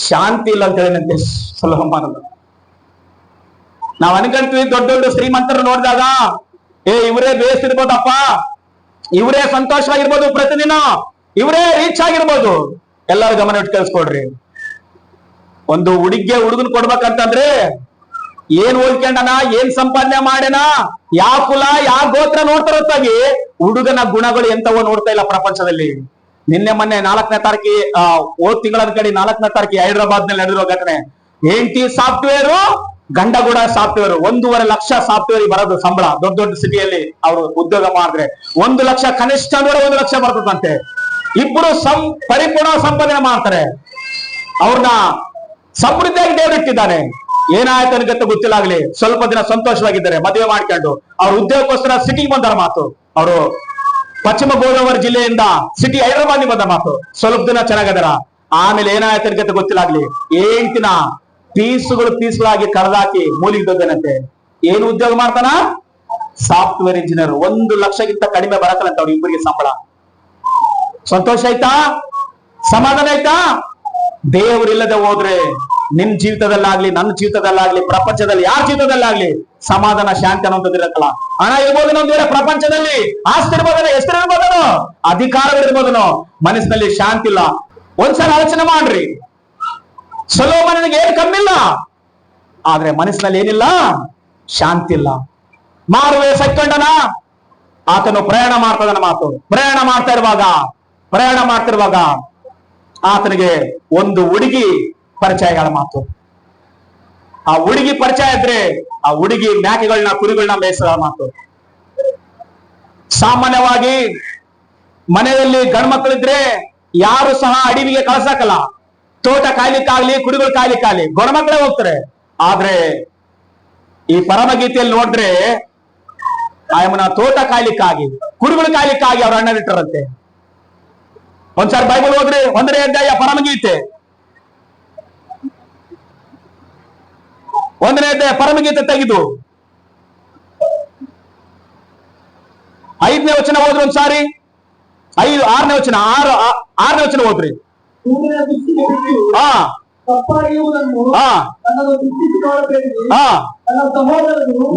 ಶಾಂತಿ ಇಲ್ಲ ಅಂತ ಹೇಳೇನಂತೆ ಸೊಲೊಮೋನ. ನಾವ್ ಅನ್ಕೊಂತೀವಿ ದೊಡ್ಡ ದೊಡ್ಡ ಶ್ರೀಮಂತರು ನೋಡಿದಾಗ ಇವರೇ ಬೇಯಿಸಿರ್ಬೋದಪ್ಪ, ಇವರೇ ಸಂತೋಷವಾಗಿರ್ಬೋದು, ಪ್ರತಿದಿನ ಇವರೇ ರೀಚ್ ಆಗಿರ್ಬೋದು. ಎಲ್ಲರೂ ಗಮನ ಇಟ್ಟು ಕೇಳಿಸ್ಕೊಡ್ರಿ. ಒಂದು ಹುಡುಗನ್ ಕೊಡ್ಬೇಕಂತಂದ್ರೆ ಏನ್ ಓದ್ಕೊಂಡನ, ಏನ್ ಸಂಪಾದನೆ ಮಾಡ್ಯಾನ, ಯಾವ ಕುಲ ಯಾವ ಗೋತ್ರ ನೋಡ್ತಾರ ಹೊತ್ತಾಗಿ ಹುಡುಗನ ಗುಣಗಳು ಎಂತವೋ ನೋಡ್ತಾ ಇಲ್ಲ ಪ್ರಪಂಚದಲ್ಲಿ. ನಿನ್ನೆ ಮೊನ್ನೆ 4ನೇ ತಾರೀಕು ಹೋದ್ ತಿಂಗಳ ಕಡೆ 4ನೇ ತಾರೀಕು ಹೈದರಾಬಾದ್ ನಲ್ಲಿ ನಡೆದಿರೋ ಘಟನೆ. ಹೆಂಡತಿ ಸಾಫ್ಟ್ವೇರು, ಗಂಡ ಕೂಡ ಸಾಫ್ಟ್ವೇರ್. 1.5 ಲಕ್ಷ ಸಾಫ್ಟ್ವೇರ್ ಬರೋದು ಸಂಬಳ. ದೊಡ್ಡ ದೊಡ್ಡ ಸಿಟಿಯಲ್ಲಿ ಅವರು ಉದ್ಯೋಗ ಮಾಡಿದ್ರೆ 1 ಲಕ್ಷ, ಕನಿಷ್ಠ ಅಂದ್ರೆ 1 ಲಕ್ಷ ಬರ್ತದಂತೆ. ಇಬ್ಬರು ಪರಿಪೂರ್ಣ ಸಂಪಾದನೆ ಮಾಡ್ತಾರೆ. ಅವ್ರನ್ನ ಸಮೃದ್ಧಿಯಾಗಿ ದೇವರಿಟ್ಟಿದ್ದಾನೆ. ಏನಾಯ್ತು ಅನ್ಕಂತ ಗೊತ್ತಿಲ್ಲಾಗ್ಲಿ, ಸ್ವಲ್ಪ ದಿನ ಸಂತೋಷವಾಗಿದ್ದಾರೆ, ಮದುವೆ ಮಾಡ್ಕೊಂಡು ಅವ್ರ ಉದ್ಯೋಗಕ್ಕೋಸ್ಕರ ಸಿಟಿಗೆ ಬಂದಾರ ಮಾತು. ಅವರು ಪಶ್ಚಿಮ ಗೋದಾವರಿ ಜಿಲ್ಲೆಯಿಂದ ಸಿಟಿ ಹೈದರಾಬಾದ್ ಬಂದ ಮಾತು. ಸ್ವಲ್ಪ ದಿನ ಚೆನ್ನಾಗದಾರ. ಆಮೇಲೆ ಏನಾಯ್ತು ಅನ್ಕಂತ ಗೊತ್ತಿಲ್ಲಾಗ್ಲಿ, ಏಂಟಿನ ಪೀಸ್ಗಳಾಗಿ ಕಳೆದಾಕಿ ಮೂಲಿಗೆ ದೊಡ್ಡನಂತೆ. ಏನು ಉದ್ಯೋಗ ಮಾಡ್ತಾನ? Software engineer. 1 ಲಕ್ಷಕ್ಕಿಂತ ಕಡಿಮೆ ಬರಕಲ್ಲಂತ ಅವ್ರ ಇಬ್ಬರಿಗೆ ಸಂಬಳ. ಸಂತೋಷ ಆಯ್ತಾ? ಸಮಾಧಾನ ಆಯ್ತಾ? ದೇವರಿಲ್ಲದೆ ಹೋದ್ರೆ ನಿನ್ ಜೀವಿತದಲ್ಲಾಗ್ಲಿ, ನನ್ನ ಜೀವಿತದಲ್ಲಾಗ್ಲಿ, ಪ್ರಪಂಚದಲ್ಲಿ ಯಾರ ಜೀವಿತದಲ್ಲಾಗ್ಲಿ ಸಮಾಧಾನ, ಶಾಂತಿ ಅನ್ನೋದು ಇರಕ್ಕಲ್ಲ. ಹಣ ಇರ್ಬೋದು ನಮ್ ಬೇರೆ, ಪ್ರಪಂಚದಲ್ಲಿ ಆಸ್ತಿ ಇರ್ಬೋದನೋ, ಹೆಸರು ಇರ್ಬೋದನೋ, ಅಧಿಕಾರಗಳಿರ್ಬೋದನೋ, ಮನಸ್ಸಿನಲ್ಲಿ ಶಾಂತಿ ಇಲ್ಲ. ಒಂದ್ಸಲ ಆಲೋಚನೆ ಮಾಡ್ರಿ. ಸೊಲೊಮೋನನಿಗೆ ಏನು ಕಮ್ಮಿಲ್ಲ, ಆದ್ರೆ ಮನಸ್ಸಿನಲ್ಲಿ ಏನಿಲ್ಲ, ಶಾಂತಿ ಇಲ್ಲ. ಮಾರುವೆ ಸೈಕೊಂಡನ ಆತನು ಪ್ರಯಾಣ ಮಾಡ್ತದನ ಮಾತು. ಪ್ರಯಾಣ ಮಾಡ್ತಿರುವಾಗ ಆತನಿಗೆ ಒಂದು ಹುಡುಗಿ ಪರಿಚಯಗಳ ಮಾತು. ಆ ಹುಡುಗಿ ಪರಿಚಯ ಇದ್ರೆ ಆ ಹುಡುಗಿ ಮೇಕೆಗಳನ್ನ ಕುರಿಗಳನ್ನ ಮೇಯಿಸೋ ಮಾತು. ಸಾಮಾನ್ಯವಾಗಿ ಮನೆಯಲ್ಲಿ ಗಂಡು ಮಕ್ಕಳಿದ್ರೆ ಯಾರು ಸಹ ಅಡವಿಗೆ ಕಳ್ಸಕ್ಕಲ್ಲ. ತೋಟ ಕಾಯ್ಲಿಕ್ಕಾಗ್ಲಿ, ಕುರಿಗಳು ಕಾಯ್ಲಿಕ್ಕಾಗ್ಲಿ ಗಂಡ್ಮಕ್ಳೇ ಹೋಗ್ತಾರೆ. ಆದ್ರೆ ಈ ಪರಮಗೀತೆಯಲ್ಲಿ ನೋಡಿದ್ರೆ ಆಯಮ್ಮನ ತೋಟ ಕಾಯ್ಲಿಕ್ಕಾಗಿ, ಕುರಿಗಳು ಕಾಯ್ಲಿಕ್ಕಾಗಿ ಅವ್ರ ಅಣ್ಣ ಇಟ್ಟರಂತೆ. ಒಂದ್ಸಾರಿ ಬೈಬಲ್ ಹೋದ್ರಿ 1ನೇ ಅಧ್ಯಾಯ ಪರಮಗೀತೆ, 1ನೇ ಅಧ್ಯಾಯ ಪರಮಗೀತೆ ತೆಗೆದು 5ನೇ ವಚನ ಹೋದ್ರಿ. ಒಂದ್ಸಾರಿ 6ನೇ ವಚನ 6ನೇ ವಚನ ಹೋದ್ರಿ.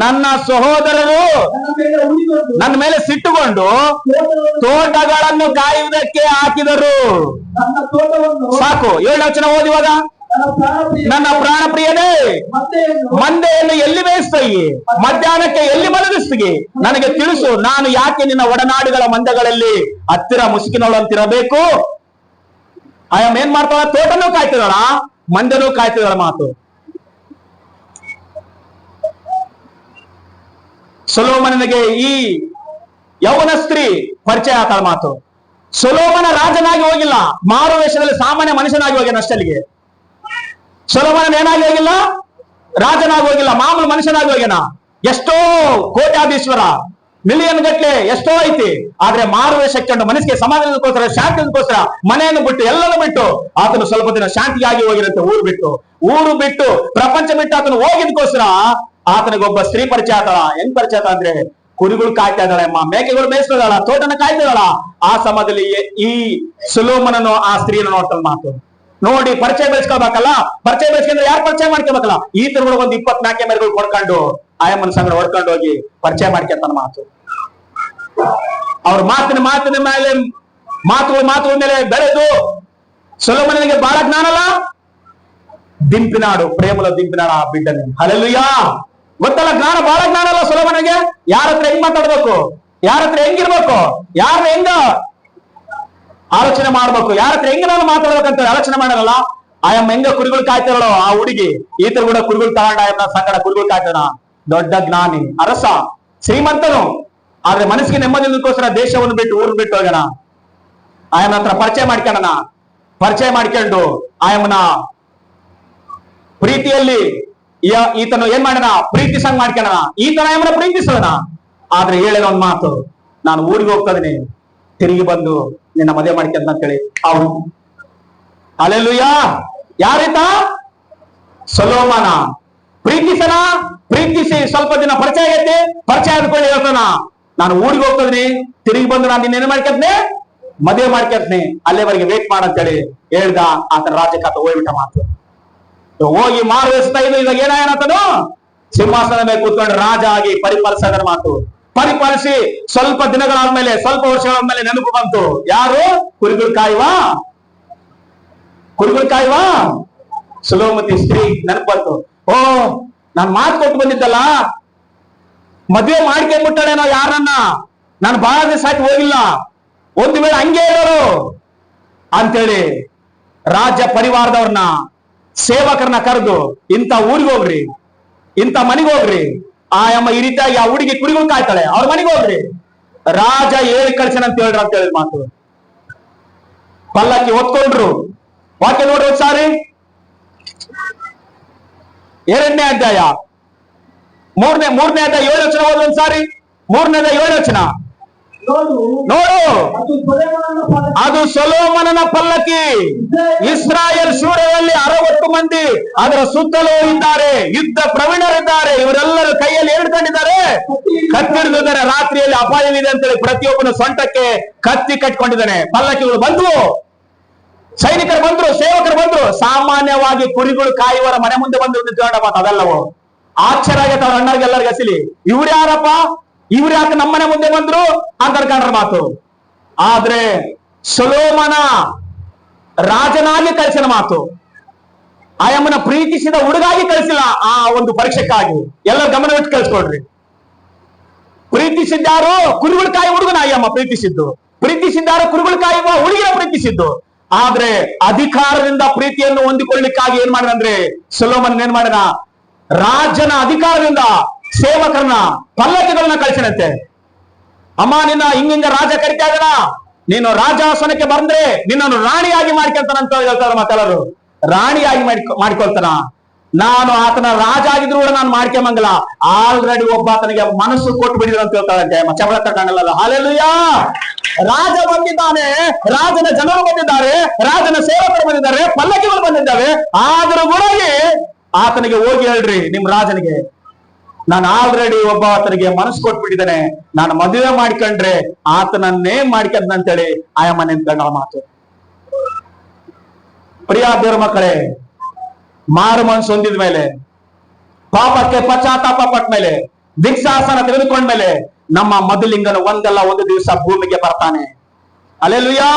ನನ್ನ ಸಹೋದರರು ನನ್ನ ಮೇಲೆ ಸಿಟ್ಟುಕೊಂಡು ತೋಟಗಳನ್ನು ಕಾಯುವುದಕ್ಕೆ ಹಾಕಿದರು. ಸಾಕು. 7ನೇ ವಚನ ಓದಿವಾಗ, ನನ್ನ ಪ್ರಾಣ ಪ್ರಿಯನೇ, ಮಂದೆಯನ್ನು ಎಲ್ಲಿ ಮೇಯಿಸ್ತೀ, ಮಧ್ಯಾಹ್ನಕ್ಕೆ ಎಲ್ಲಿ ಮಲಗಿಸ್ತೀ, ನನಗೆ ತಿಳಿಸು. ನಾನು ಯಾಕೆ ನಿನ್ನ ಒಡನಾಡಿಗಳ ಮಂದೆಗಳಲ್ಲಿ ಹತ್ತಿರ ಮುಸುಕಿನವಳಂತಿರಬೇಕು? ಆಯಮ್ಮ ಏನ್ ಮಾಡ್ತಾಳ? ತೋಟನೂ ಕಾಯ್ತಿದಾಳ, ಮಂದೆನೂ ಕಾಯ್ತಿದಾಳ ಮಾತು. ಸೊಲೊಮೋನನಿಗೆ ಈ ಯೌವನ ಸ್ತ್ರೀ ಪರಿಚಯ ಆತಾಳ ಮಾತು. ಸೊಲೊಮೋನ ರಾಜನಾಗಿ ಹೋಗಿಲ್ಲ, ಮಾರುವೇಷದಲ್ಲಿ ಸಾಮಾನ್ಯ ಮನುಷ್ಯನಾಗಿ ಹೋಗ್ಯಾನ ಅಷ್ಟಲ್ಲಿಗೆ. ಸೊಲೊಮೋನ ಏನಾಗಿ ಹೋಗಿಲ್ಲ, ರಾಜನಾಗಿ ಹೋಗಿಲ್ಲ, ಮಾಮೂಲು ಮನುಷ್ಯನಾಗಿ ಹೋಗ್ಯಾನ. ಎಷ್ಟೋ ಕೋಟ್ಯಾಧೀಶ್ವರ, ಮಿಲಿಯನ್ ಗಟ್ಲೆ ಎಷ್ಟೋ ಐತಿ. ಆದ್ರೆ ಮಾರುವೆ ಶಕ್ತಿ ಮನಸ್ಸಿಗೆ ಸಮಾಧಾನಕ್ಕೋಸ್ಕರ, ಶಾಂತಿಗೋಸ್ಕರ ಮನೆಯನ್ನು ಬಿಟ್ಟು ಎಲ್ಲನೂ ಬಿಟ್ಟು ಆತನು ಸ್ವಲ್ಪ ದಿನ ಶಾಂತಿಯಾಗಿ ಹೋಗಿರಂತೆ. ಊರು ಬಿಟ್ಟು ಪ್ರಪಂಚ ಬಿಟ್ಟು ಆತನು ಹೋಗಿದ್ಕೋಸ್ಕರ ಆತನಿಗೊಬ್ಬ ಸ್ತ್ರೀ ಪರಿಚಯ ಆತಳ. ಹೆಂಗ್ ಪರಿಚಯ ಆತ ಅಂದ್ರೆ, ಕುರಿಗಳು ಕಾಯ್ತಾ ಇದ್ದಾಳೆ, ಮೇಕೆಗಳು ಮೇಯಿಸ್ತಿದ್ದಾಳ, ತೋಟನ ಕಾಯ್ತಿದ್ದಾಳ. ಆ ಸಮಯದಲ್ಲಿ ಈ ಸೊಲೊಮೋನನು ಆ ಸ್ತ್ರೀಯನ್ನು ನೋಡ್ತಾಳ. ಮಾತು ನೋಡಿ ಪರಿಚಯ ಬೆಳೆಸ್ಕೋಬೇಕಲ್ಲ. ಪರಿಚಯ ಬೆಳೆಸ್ಕೊಂಡ್ರೆ ಯಾರು ಪರಿಚಯ ಮಾಡ್ಕೋಬೇಕಲ್ಲ. ಈ ತರ ಒಂದು 24 ಮೇರೆಗಳು ಕೊಡ್ಕೊಂಡು ಆಯಮ್ಮನ ಸಂಗಡ ಹೊಡ್ಕೊಂಡು ಹೋಗಿ ಪರಿಚಯ ಮಾಡ್ಕೊಂತಾನ. ಮಾತು ಅವ್ರ ಮಾತಿನ ಮೇಲೆ ಮಾತುಗಳ ಮೇಲೆ ಬೆಳೆದು ಸೊಲೊಮೋನನಿಗೆ ಬಹಳ ಜ್ಞಾನಲ್ಲ. ದಿಂಪಿನಾಡು, ಪ್ರೇಮಲ ದಿಂಪಿನಾಡು ಆ ಬಿಡ್ಡನೆ. ಹಲ್ಲೆಲೂಯಾ. ಗೊತ್ತಲ್ಲ, ಜ್ಞಾನ ಬಹಳ ಜ್ಞಾನ ಅಲ್ಲ ಸೊಲೊಮೋನನಿಗೆ. ಯಾರ ಹತ್ರ ಹೆಂಗ್ ಮಾತಾಡ್ಬೇಕು, ಯಾರ ಹತ್ರ ಹೆಂಗಿರ್ಬೇಕು, ಯಾರನ್ನ ಹೆಂಗ ಆಲೋಚನೆ ಮಾಡ್ಬೇಕು, ಯಾರ ಹತ್ರ ಹೆಂಗ ನಾನು ಮಾತಾಡ್ಬೇಕಂತ ಆಲೋಚನೆ ಮಾಡಲ್ಲ. ಆಯಮ್ಮ ಹೆಂಗ ಕುರಿಗಳು ಕಾಯ್ತಾಳೋ ಆ ಹುಡುಗಿ ಈ ತರ ಕೂಡ ಕುರಿಗಳು ತಗೊಂಡ ಆಯಮ್ಮನ ಸಂಗಡ ಕುರಿಗಳು ಕಾಯ್ತಾನ. ದೊಡ್ಡ ಜ್ಞಾನಿ, ಅರಸ, ಶ್ರೀಮಂತನು. ಆದ್ರೆ ಮನಸ್ಸಿಗೆ ನೆಮ್ಮದಿಗೋಸ್ಕರ ದೇಶವನ್ನು ಬಿಟ್ಟು ಊರು ಬಿಟ್ಟು ಹೋಗೋಣ. ಆಯಮ್ಮನ ಹತ್ರ ಪರಿಚಯ ಮಾಡ್ಕೊಂಡು ಆಯಮ್ಮನ ಪ್ರೀತಿಯಲ್ಲಿ ಈತನು ಏನ್ ಮಾಡೋಣ, ಪ್ರೀತಿ ಸಂಗ್ ಮಾಡ್ಕೊಳ್ಳೋಣ. ಈತನ ಆಯಮ್ಮನ ಪ್ರೀತಿಸೋಣ. ಆದ್ರೆ ಹೇಳಿದ ಒಂದ್ ಮಾತು, ನಾನು ಊರಿಗೆ ಹೋಗ್ತಾ ಇದೀನಿ, ತಿರುಗಿ ಬಂದು ನಿನ್ನ ಮದುವೆ ಮಾಡ್ಕೊಂತ ಅಂತೇಳಿ ಅವನು. ಹಲ್ಲೆಲೂಯಾ. ಯಾರೀತ? ಸೊಲೊಮೋನ. ಪ್ರೀತಿಸಿ ಸ್ವಲ್ಪ ದಿನ ಪರಿಚಯ ಆಗೈತಿ. ಪರಿಚಯ ಆದ್ಕೊಂಡು ಹೇಳ್ತಾನ, ನಾನು ಊರಿಗೆ ಹೋಗ್ತಾ ಇದೀನಿ, ತಿರುಗಿ ಬಂದು ನಾನು ನಿನ್ನೇನು ಮಾಡ್ಕೊಂತೀನಿ, ಮದುವೆ ಮಾಡ್ಕೊಂತೀನಿ, ಅಲ್ಲೇವರೆಗೆ ವೇಟ್ ಮಾಡಂತೇಳಿ ಹೇಳ್ದ. ಆತನ ರಾಜ್ಯಕ್ಕೆ ಹೋಗ್ಬಿಟ್ಟ. ಮಾತು ಹೋಗಿ ಮಾರುವೆಸ್ತಾ ಇದ್ದು ಇವಾಗ ಏನಾಯನತನು ಸಿಂಹಾಸನ ಮೇಲೆ ಕೂತ್ಕೊಂಡು ರಾಜ ಆಗಿ ಪರಿಪಾಲಿಸೋದರ. ಮಾತು ಪರಿಪಾಲಿಸಿ ಸ್ವಲ್ಪ ದಿನಗಳಾದ್ಮೇಲೆ, ಸ್ವಲ್ಪ ವರ್ಷಗಳಾದ್ಮೇಲೆ ನೆನಪು ಬಂತು. ಯಾರು? ಕುರಿಗಳು ಕಾಯುವ ಸುಲೋಮತಿ ಸ್ತ್ರೀ ನೆನಪು ಬಂತು. ಓ, ನಾನು ಮಾತು ಕೊಟ್ಟು ಬಂದಿದ್ದಲ್ಲ, ಮದುವೆ ಮಾಡ್ಕೊಂಡ್ಬಿಟ್ಟಾಳೇನೋ ಯಾರನ್ನ, ನಾನು ಬಹಳ ದಿವಸ ಆಯ್ತು ಹೋಗಿಲ್ಲ, ಒಂದು ವೇಳೆ ಹಂಗೆ ಇರೋರು ಅಂತೇಳಿ ರಾಜ್ಯ ಪರಿವಾರದವ್ರನ್ನ, ಸೇವಕರನ್ನ ಕರೆದು, ಇಂಥ ಊರಿಗೆ ಹೋಗ್ರಿ, ಇಂಥ ಮನೆಗೆ ಹೋಗ್ರಿ, ಆಯಮ್ಮ ಈ ರೀತಿಯಾಗಿ ಆ ಹುಡುಗಿ ಕುರಿಗಳು ಕಾಯ್ತಾಳೆ, ಅವ್ರ ಮನೆಗೆ ಹೋಗ್ರಿ, ರಾಜ ಹೇಳಿ ಕಳ್ಸಣ ಅಂತ ಹೇಳ್ರಿ ಅಂತ ಹೇಳಿದ. ಮಾತು ಪಲ್ಲಕ್ಕಿ ಹೊತ್ಕೊಂಡ್ರು. ವಾಕ್ಯ ನೋಡ್ರಿ ಒಂದ್ಸಾರಿ, 2ನೇ ಅಧ್ಯಾಯ 3ನೇ ಅಧ್ಯಾಯ 7 ವಚನ ಹೋದ್ರೆ ಒಂದ್ಸಾರಿ. 3ನೇ ಅಧ್ಯಾಯ 7 ವಚನ ನೋಡು. ಅದು ಸೊಲೊಮೋನನ ಪಲ್ಲಕ್ಕಿ. ಇಸ್ರಾಯೇಲ್ ಶೂರರಲ್ಲಿ 60 ಮಂದಿ ಅದರ ಸುತ್ತಲೂ ಇದ್ದಾರೆ, ಯುದ್ಧ ಪ್ರವೀಣರಿದ್ದಾರೆ. ಇವರೆಲ್ಲರೂ ಕೈಯಲ್ಲಿ ಹಿಡ್ಕೊಂಡಿದ್ದಾರೆ, ಕತ್ತಿ ಹಿಡಿದಿದ್ದಾರೆ. ರಾತ್ರಿಯಲ್ಲಿ ಅಪಾಯವಿದೆ ಅಂತೇಳಿ ಪ್ರತಿಯೊಬ್ಬನ ಸೊಂಟಕ್ಕೆ ಕತ್ತಿ ಕಟ್ಕೊಂಡಿದ್ದಾನೆ. ಪಲ್ಲಕ್ಕಿಗಳು ಬಂದ್ವು, ಸೈನಿಕರು ಬಂದ್ರು, ಸೇವಕರು ಬಂದ್ರು. ಸಾಮಾನ್ಯವಾಗಿ ಕುರಿಗಳು ಕಾಯುವರ ಮನೆ ಮುಂದೆ ಬಂದು ನಿಂತ್ಕೊಂಡ. ಮಾತು ಅದೆಲ್ಲವೋ ಆಶ್ಚರ್ಯ ಆಗೈತೆ ಅವ್ರ ಅಣ್ಣರಿಗೆಲ್ಲರಿಗೆ. ಅಸಲಿ ಇವ್ರು ಯಾರಪ್ಪ, ಇವ್ರು ಯಾಕೆ ನಮ್ಮನೆ ಮುಂದೆ ಬಂದ್ರು ಅಂತ ಅನ್ಕೊಂಡ್ರ. ಮಾತು ಆದ್ರೆ ಸೊಲೊಮೋನ ರಾಜನಾಗಿ ಕಳಿಸಿದ. ಮಾತು ಆಯಮ್ಮನ ಪ್ರೀತಿಸಿದ ಹುಡುಗಾಗಿ ಕಳಿಸಿಲ್ಲ, ಆ ಒಂದು ಪರೀಕ್ಷೆಕ್ಕಾಗಿ. ಎಲ್ಲ ಗಮನವಿಟ್ಟು ಕಳಿಸ್ಕೊಡ್ರಿ. ಪ್ರೀತಿಸಿದ್ದಾರು ಕುರಿಗಳು ಕಾಯಿ ಹುಡುಗನ ಆಯಮ್ಮ ಪ್ರೀತಿಸಿದ್ದಾರು ಕುರಿಗಳು ಕಾಯುವ ಹುಡುಗಿನ ಪ್ರೀತಿಸಿದ್ದು. ಆದ್ರೆ ಅಧಿಕಾರದಿಂದ ಪ್ರೀತಿಯನ್ನು ಹೊಂದಿಕೊಳ್ಳಿಕ್ಕಾಗಿ ಏನ್ ಮಾಡಿದ್ರೆ ಸೊಲೊಮೋನ ಏನ್ ಮಾಡಿದ, ರಾಜನ ಅಧಿಕಾರದಿಂದ ಸೇವಕರನ್ನ, ಪಲ್ಲಕ್ಕಿಗಳನ್ನ ಕಳಿಸಿನಂತೆ. ಅಮ್ಮ, ನಿನ್ನ ಹಿಂಗಿಂಗ ರಾಜ ಕರಿತಾ ಇದ್ದಾನ, ನೀನು ರಾಜಾಸನಕ್ಕೆ ಬಂದ್ರೆ ನಿನ್ನನ್ನು ರಾಣಿಯಾಗಿ ಮಾಡ್ಕೊಳ್ತಾನಂತ ಹೇಳ್ತಾರ. ಮತ್ತೆಲ್ಲರೂ ರಾಣಿಯಾಗಿ ಮಾಡ್ಕೊಳ್ತಾನ. ನಾನು ಆತನ ರಾಜ ಆಗಿದ್ರು ಕೂಡ ನಾನು ಮಾಡ್ಕೊಂಬಂಗಲ್ಲ, ಆಲ್ರೆಡಿ ಒಬ್ಬ ಆತನಿಗೆ ಮನಸ್ಸು ಕೊಟ್ಟು ಬಿಡಿದ್ರು ಅಂತ ಹೇಳ್ತಾರಂತೆ. ಚಬಳ ತಗೊಂಡಲ್ಲ. ಹಲ್ಲೆಲೂಯಾ. ರಾಜ ಬಂದಿದ್ದಾನೆ, ರಾಜನ ಜನರು ಬಂದಿದ್ದಾರೆ, ರಾಜನ ಸೇವಕರು ಬಂದಿದ್ದಾರೆ, ಪಲ್ಲಕ್ಕಿಗಳು ಬಂದಿದ್ದಾವೆ. ಆದ್ರೂ ಕೂಡ ಆತನಿಗೆ ಹೋಗಿ ಹೇಳ್ರಿ, ನಿಮ್ ರಾಜನಿಗೆ ನಾನು ಆಲ್ರೆಡಿ ಒಬ್ಬ ಆತನಿಗೆ ಮನಸ್ಸು ಕೊಟ್ಬಿಟ್ಟಿದ್ದೇನೆ, ನಾನು ಮದುವೆ ಮಾಡ್ಕೊಂಡ್ರೆ ಆತನನ್ನೇ ಮಾಡ್ಕೊಂಡಂತೇಳಿ ಆಯಮ್ಮ ನಿಂತ್ಕೊಂಡ. ಮಾತು ಪ್ರಿಯ ದೇವ್ರ ಮಕ್ಕಳೇ, ಮಾರು ಮನಸ್ಸು ಹೊಂದಿದ ಮೇಲೆ, ಪಾಪಕ್ಕೆ ಪಶ್ಚಾತ್ತಾಪ ಪಟ್ಟ ಮೇಲೆ, ದಿಕ್ಸಾಸನ ತೆಗೆದುಕೊಂಡ್ಮೇಲೆ ನಮ್ಮ ಮಧುಲಿಂಗನು ಒಂದಲ್ಲ ಒಂದು ದಿವಸ ಭೂಮಿಗೆ ಬರ್ತಾನೆ. ಹಲ್ಲೆಲೂಯಾ.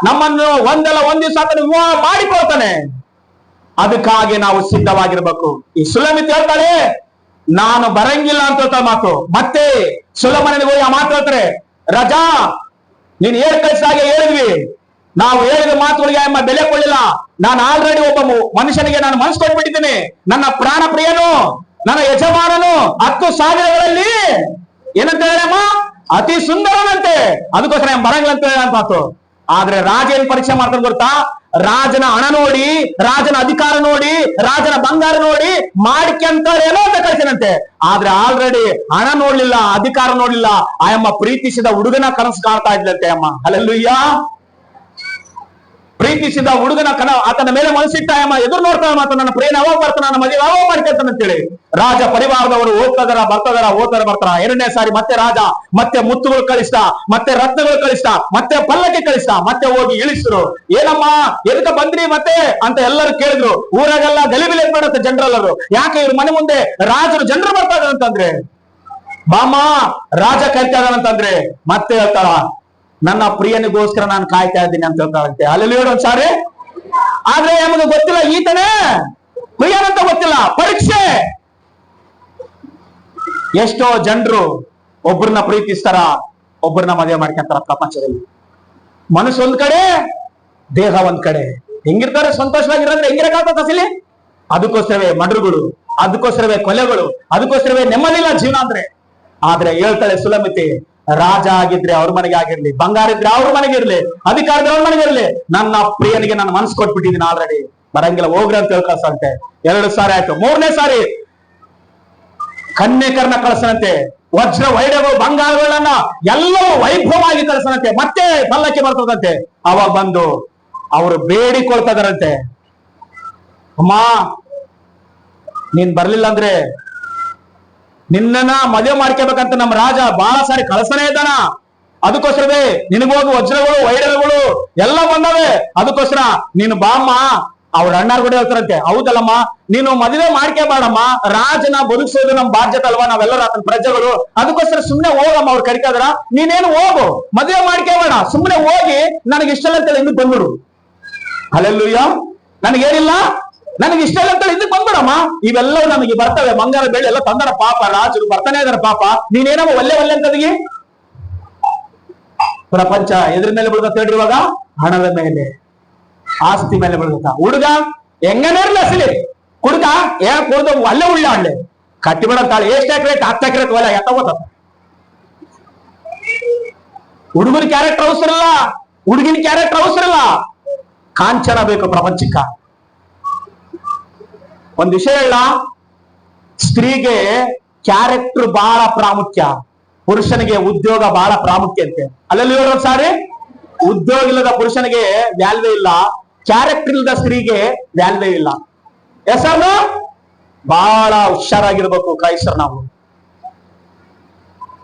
ನಮ್ಮನ್ನು ಒಂದಲ್ಲ ಒಂದು ದಿವಸ ಆತನ ವಿವಾಹ ಮಾಡಿಕೊಳ್ತಾನೆ. ಅದಕ್ಕಾಗಿ ನಾವು ಸಿದ್ಧವಾಗಿರ್ಬೇಕು. ಈ ಸುಲಮಿತ್ ಹೇಳ್ತಾಳೆ, ನಾನು ಬರಂಗಿಲ್ಲ ಅಂತ ಹೇಳ್ತಾ. ಮಾತು ಮತ್ತೆ ಸೊಲೊಮೋನನಿಗೆ ಹೋಗಿ ಆ ಮಾತು ಹೇಳ್ತಾರೆ, ರಜಾ ನೀನ್ ಕಳಿಸಿದಾಗೆ ಹೇಳಿದ್ವಿ, ನಾವು ಹೇಳಿದ ಮಾತುಗಳಿಗೆ ಅಮ್ಮ ಬೆಲೆ ಕೊಡಲಿಲ್ಲ. ನಾನು ಆಲ್ರೆಡಿ ಒಬ್ಬ ಮನುಷ್ಯನಿಗೆ ನಾನು ಮನಸ್ಸು ಕೊಟ್ಬಿಟ್ಟಿದ್ದೀನಿ. ನನ್ನ ಪ್ರಾಣ ಪ್ರಿಯನು, ನನ್ನ ಯಜಮಾನನು 10 ಸಾವಿರಗಳಲ್ಲಿ ಏನಂತ ಹೇಳಮ್ಮ, ಅತಿ ಸುಂದರನಂತೆ, ಅದಕ್ಕೋಸ್ಕರ ಬರಂಗಿಲ್ಲ ಅಂತ ಹೇಳ ಮಾತು. ಆದ್ರೆ ರಾಜ ಏನ್ ಪರೀಕ್ಷೆ ಮಾಡ್ತಾನೆ ಗೊತ್ತಾ, ರಾಜನ ಹಣ ನೋಡಿ, ರಾಜನ ಅಧಿಕಾರ ನೋಡಿ, ರಾಜನ ಬಂಗಾರ ನೋಡಿ ಮಾಡ್ಕೊಂತಾರೇನೋ ಅಂತ ಕಳ್ಸಿನಂತೆ. ಆದ್ರೆ ಆಲ್ರೆಡಿ ಹಣ ನೋಡ್ಲಿಲ್ಲ, ಅಧಿಕಾರ ನೋಡ್ಲಿಲ್ಲ, ಆಯಮ್ಮ ಪ್ರೀತಿಸಿದ ಹುಡುಗನ ಕನಸು ಕಾಣ್ತಾ ಇದ್ಲಂತೆ ಅಮ್ಮ. ಹಲ್ಲೆಲೂಯಾ. ಪ್ರೀತಿಸಿದ ಹುಡುಗನ ಆತನ ಮೇಲೆ ಮನಸ್ಸಿಟ್ಟ ಅಮ್ಮ ಎದುರು ನೋಡ್ತಾಳ, ಮಾತ್ರ ನನ್ನ ಪ್ರೇಮ ಯಾವಾಗ ಬರ್ತಾನ, ನನ್ನ ಮದುವೆ ಯಾವಾಗ ಮಾಡ್ಕೊಳ್ತಾನೆ ಅಂತೇಳಿ. ರಾಜ ಪರಿವಾರದವರು ಬರ್ತಾರ. ಎರಡನೇ ಸಾರಿ ಮತ್ತೆ ರಾಜ ಮತ್ತೆ ಮುತ್ತುಗಳು ಕಳಿಸ್ತ, ಮತ್ತೆ ರತ್ನಗಳು ಕಳಿಸ್ತ, ಮತ್ತೆ ಪಲ್ಲಕ್ಕೆ ಕಳಿಸ್ತ, ಮತ್ತೆ ಹೋಗಿ ಇಳಿಸಿದ್ರು. ಏನಮ್ಮ ಎದಕ್ಕೆ ಬಂದ್ರಿ ಮತ್ತೆ ಅಂತ ಎಲ್ಲರೂ ಕೇಳಿದ್ರು. ಊರಾಗೆಲ್ಲ ಗಲಿಬಿಲಿ ಮಾಡುತ್ತೆ ಜನರೆಲ್ಲರೂ. ಯಾಕೆ ಇವ್ರ ಮನೆ ಮುಂದೆ ರಾಜರು ಜನರು ಬರ್ತಾ ಇದಾರೆ ಅಂತಂದ್ರೆ, ಬಾಮ ರಾಜ ಕರಿತಾ ಇದಾನಂತಂದ್ರೆ ಮತ್ತೆ ಹೇಳ್ತಾಳ, ನನ್ನ ಪ್ರಿಯನಿಗೋಸ್ಕರ ನಾನು ಕಾಯ್ತಾ ಇದ್ದೀನಿ ಅಂತ ಹೇಳ್ತಾಳಂತೆ. ಅಲ್ಲಿ ಒಂದ್ಸಾರಿ. ಆದ್ರೆ ನಮಗೆ ಗೊತ್ತಿಲ್ಲ ಈತನೇ ಪ್ರಿಯನಂತ ಗೊತ್ತಿಲ್ಲ, ಪರೀಕ್ಷೆ. ಎಷ್ಟೋ ಜನರು ಒಬ್ಬರನ್ನ ಪ್ರೀತಿಸ್ತಾರ, ಒಬ್ಬರನ್ನ ಮದುವೆ ಮಾಡ್ಕೊಂತಾರ ಪ್ರಪಂಚದಲ್ಲಿ. ಮನಸ್ಸು ಒಂದ್ ಕಡೆ, ದೇಹ ಒಂದ್ ಕಡೆ. ಹೆಂಗಿರ್ತಾರೆ ಸಂತೋಷವಾಗಿರೋದ್ರೆ ಹೆಂಗಿರಕ್ಕಾಗ್ತದೆ ಅಸಲಿ? ಅದಕ್ಕೋಸ್ಕರವೇ ಮಡ್ರುಗಳು, ಅದಕ್ಕೋಸ್ಕರವೇ ಕೊಲೆಗಳು, ಅದಕ್ಕೋಸ್ಕರವೇ ನೆಮ್ಮದಿಲ್ಲ ಜೀವನ ಅಂದ್ರೆ. ಆದ್ರೆ ಹೇಳ್ತಾಳೆ ಸುಲಮಿತಿ, ರಾಜ ಆಗಿದ್ರೆ ಅವ್ರ ಮನೆಗೆ ಆಗಿರ್ಲಿ, ಬಂಗಾರ ಇದ್ರೆ ಅವ್ರ ಮನೆಗೆ ಇರ್ಲಿ, ಅಧಿಕಾರದ ಅವ್ರ ಮನೆಗೆ ಇರ್ಲಿ, ನನ್ನ ಪ್ರಿಯನಿಗೆ ನಾನು ಮನಸ್ಸು ಕೊಟ್ಬಿಟ್ಟಿದ್ದೀನಿ ಆಲ್ರೆಡಿ, ಬರಂಗಿಲ್ಲ ಹೋಗ್ರಿ ಅಂತ ಹೇಳ್ಕಳ್ಸಂತೆ. 2 ಸಾರಿ ಆಯ್ತು. 3ನೇ ಸಾರಿ ಕನ್ಯಕರನ್ನ ಕಳ್ಸನಂತೆ. ವಜ್ರ ವೈಡಗಳು ಬಂಗಾರಗಳನ್ನ ಎಲ್ಲವೂ ವೈಭವವಾಗಿ ಕಳ್ಸನಂತೆ. ಮತ್ತೆ ಪಲ್ಲಕ್ಕೆ ಬರ್ತದಂತೆ. ಅವಾಗ ಬಂದು ಅವರು ಬೇಡಿಕೊಳ್ತಾ ಇದಾರಂತೆ, ಅಮ್ಮ ನೀನ್ ಬರ್ಲಿಲ್ಲ ಅಂದ್ರೆ ನಿನ್ನನ್ನ ಮದುವೆ ಮಾಡ್ಕೋಬೇಕಂತ ನಮ್ಮ ರಾಜ ಬಹಳ ಸಾರಿ ಕಳ್ಸನೇ ಇದ್ದಾನ. ಅದಕ್ಕೋಸ್ಕರವೇ ನಿನಗೋಗಿ ವಜ್ರಗಳು ವೈಡಗಳು ಎಲ್ಲ ಬಂದವೆ. ಅದಕ್ಕೋಸ್ಕರ ನೀನು ಬಾಮ್ಮ. ಅವ್ರ ಅಣ್ಣಾರ್ ಕೂಡ ಹೇಳ್ತಾರಂತೆ, ಹೌದಲ್ಲಮ್ಮ ನೀನು ಮದುವೆ ಮಾಡ್ಕೋಬೇಡಮ್ಮ, ರಾಜನ ಬದುಕಿಸೋದು ನಮ್ ಬಾಧ್ಯತೆ ಅಲ್ವಾ, ನಾವೆಲ್ಲರೂ ಆತನ ಪ್ರಜೆಗಳು. ಅದಕ್ಕೋಸ್ಕರ ಸುಮ್ನೆ ಹೋಗಮ್ಮ, ಅವ್ರು ಕರಿತಾದ್ರ, ನೀನೇನು ಹೋಗು, ಮದುವೆ ಮಾಡ್ಕೋಬೇಡ, ಸುಮ್ನೆ ಹೋಗಿ ನನಗೆ ಇಷ್ಟ ಇಲ್ಲ ಅಂತೇಳಿ ಇನ್ನೂ ಬಂದ್ಬಿಡು. ಹಲ್ಲೆಲೂಯಾ. ನನಗೇನಿಲ್ಲ, ನನಗೆ ಇಷ್ಟ ಇಲ್ಲ ಅಂತೇಳಿ ಇದಕ್ಕೆ ಬಂದ್ಬಿಡಮ್ಮ. ಇವೆಲ್ಲವೂ ನಮಗೆ ಬರ್ತವೆ, ಬಂಗಾರ ಬೆಳ್ಳಿ ಎಲ್ಲ ತಂದರ ಪಾಪ, ರಾಜರು ಬರ್ತಾನೆ ಇದಾರ ಪಾಪ, ನೀನೇನಮ್ಮ ಒಲ್ಲೆ ಅಂತದಿಗೆ. ಪ್ರಪಂಚ ಎದ್ರ ಮೇಲೆ ಬಿಡುತ್ತ ಹೇಳಿರುವಾಗ, ಹಣದ ಮೇಲೆ, ಆಸ್ತಿ ಮೇಲೆ ಬಿಡುತ್ತ. ಹುಡುಗ ಹೆಂಗನೇ ಇರ್ಲಿ ಅಸಲಿ, ಹುಡುಗ ಏನ್ ಕುಡ್ದು ಒಳ್ಳೆ ಆಡ್ಲಿ, ಕಟ್ಟಿ ಬಿಡಂತಾಳೆ. ಎಷ್ಟು ಎಕರೆ 10 ಎಕರೆ ಒಲೆ ಎತ್ತಗೋತ. ಹುಡುಗನ ಕ್ಯಾರೆಕ್ಟರ್ ಅವಸರಲ್ಲ, ಹುಡುಗಿನ ಕ್ಯಾರೆಕ್ಟರ್ ಅವಸರಲ್ಲ, ಕಾಂಚನ ಬೇಕು ಪ್ರಪಂಚಕ್ಕ. ಒಂದ್ ವಿಷಯ ಹೇಳ, ಸ್ತ್ರೀಗೆ ಕ್ಯಾರೆಕ್ಟರ್ ಬಹಳ ಪ್ರಾಮುಖ್ಯ, ಪುರುಷನಿಗೆ ಉದ್ಯೋಗ ಬಹಳ ಪ್ರಾಮುಖ್ಯ ಅಂತೆ. ಅಲ್ಲಲ್ಲಿ ಸಾರಿ, ಉದ್ಯೋಗ ಇಲ್ಲದ ಪುರುಷನಿಗೆ ವ್ಯಾಲ್ಯೂ ಇಲ್ಲ, ಕ್ಯಾರೆಕ್ಟರ್ ಇಲ್ಲದ ಸ್ತ್ರೀಗೆ ವ್ಯಾಲ್ಯೂ ಇಲ್ಲ. ಹೆಸರು ಬಹಳ ಹುಷಾರಾಗಿರ್ಬೇಕು ಕ್ರೈಸ್ತರು ನಾವು.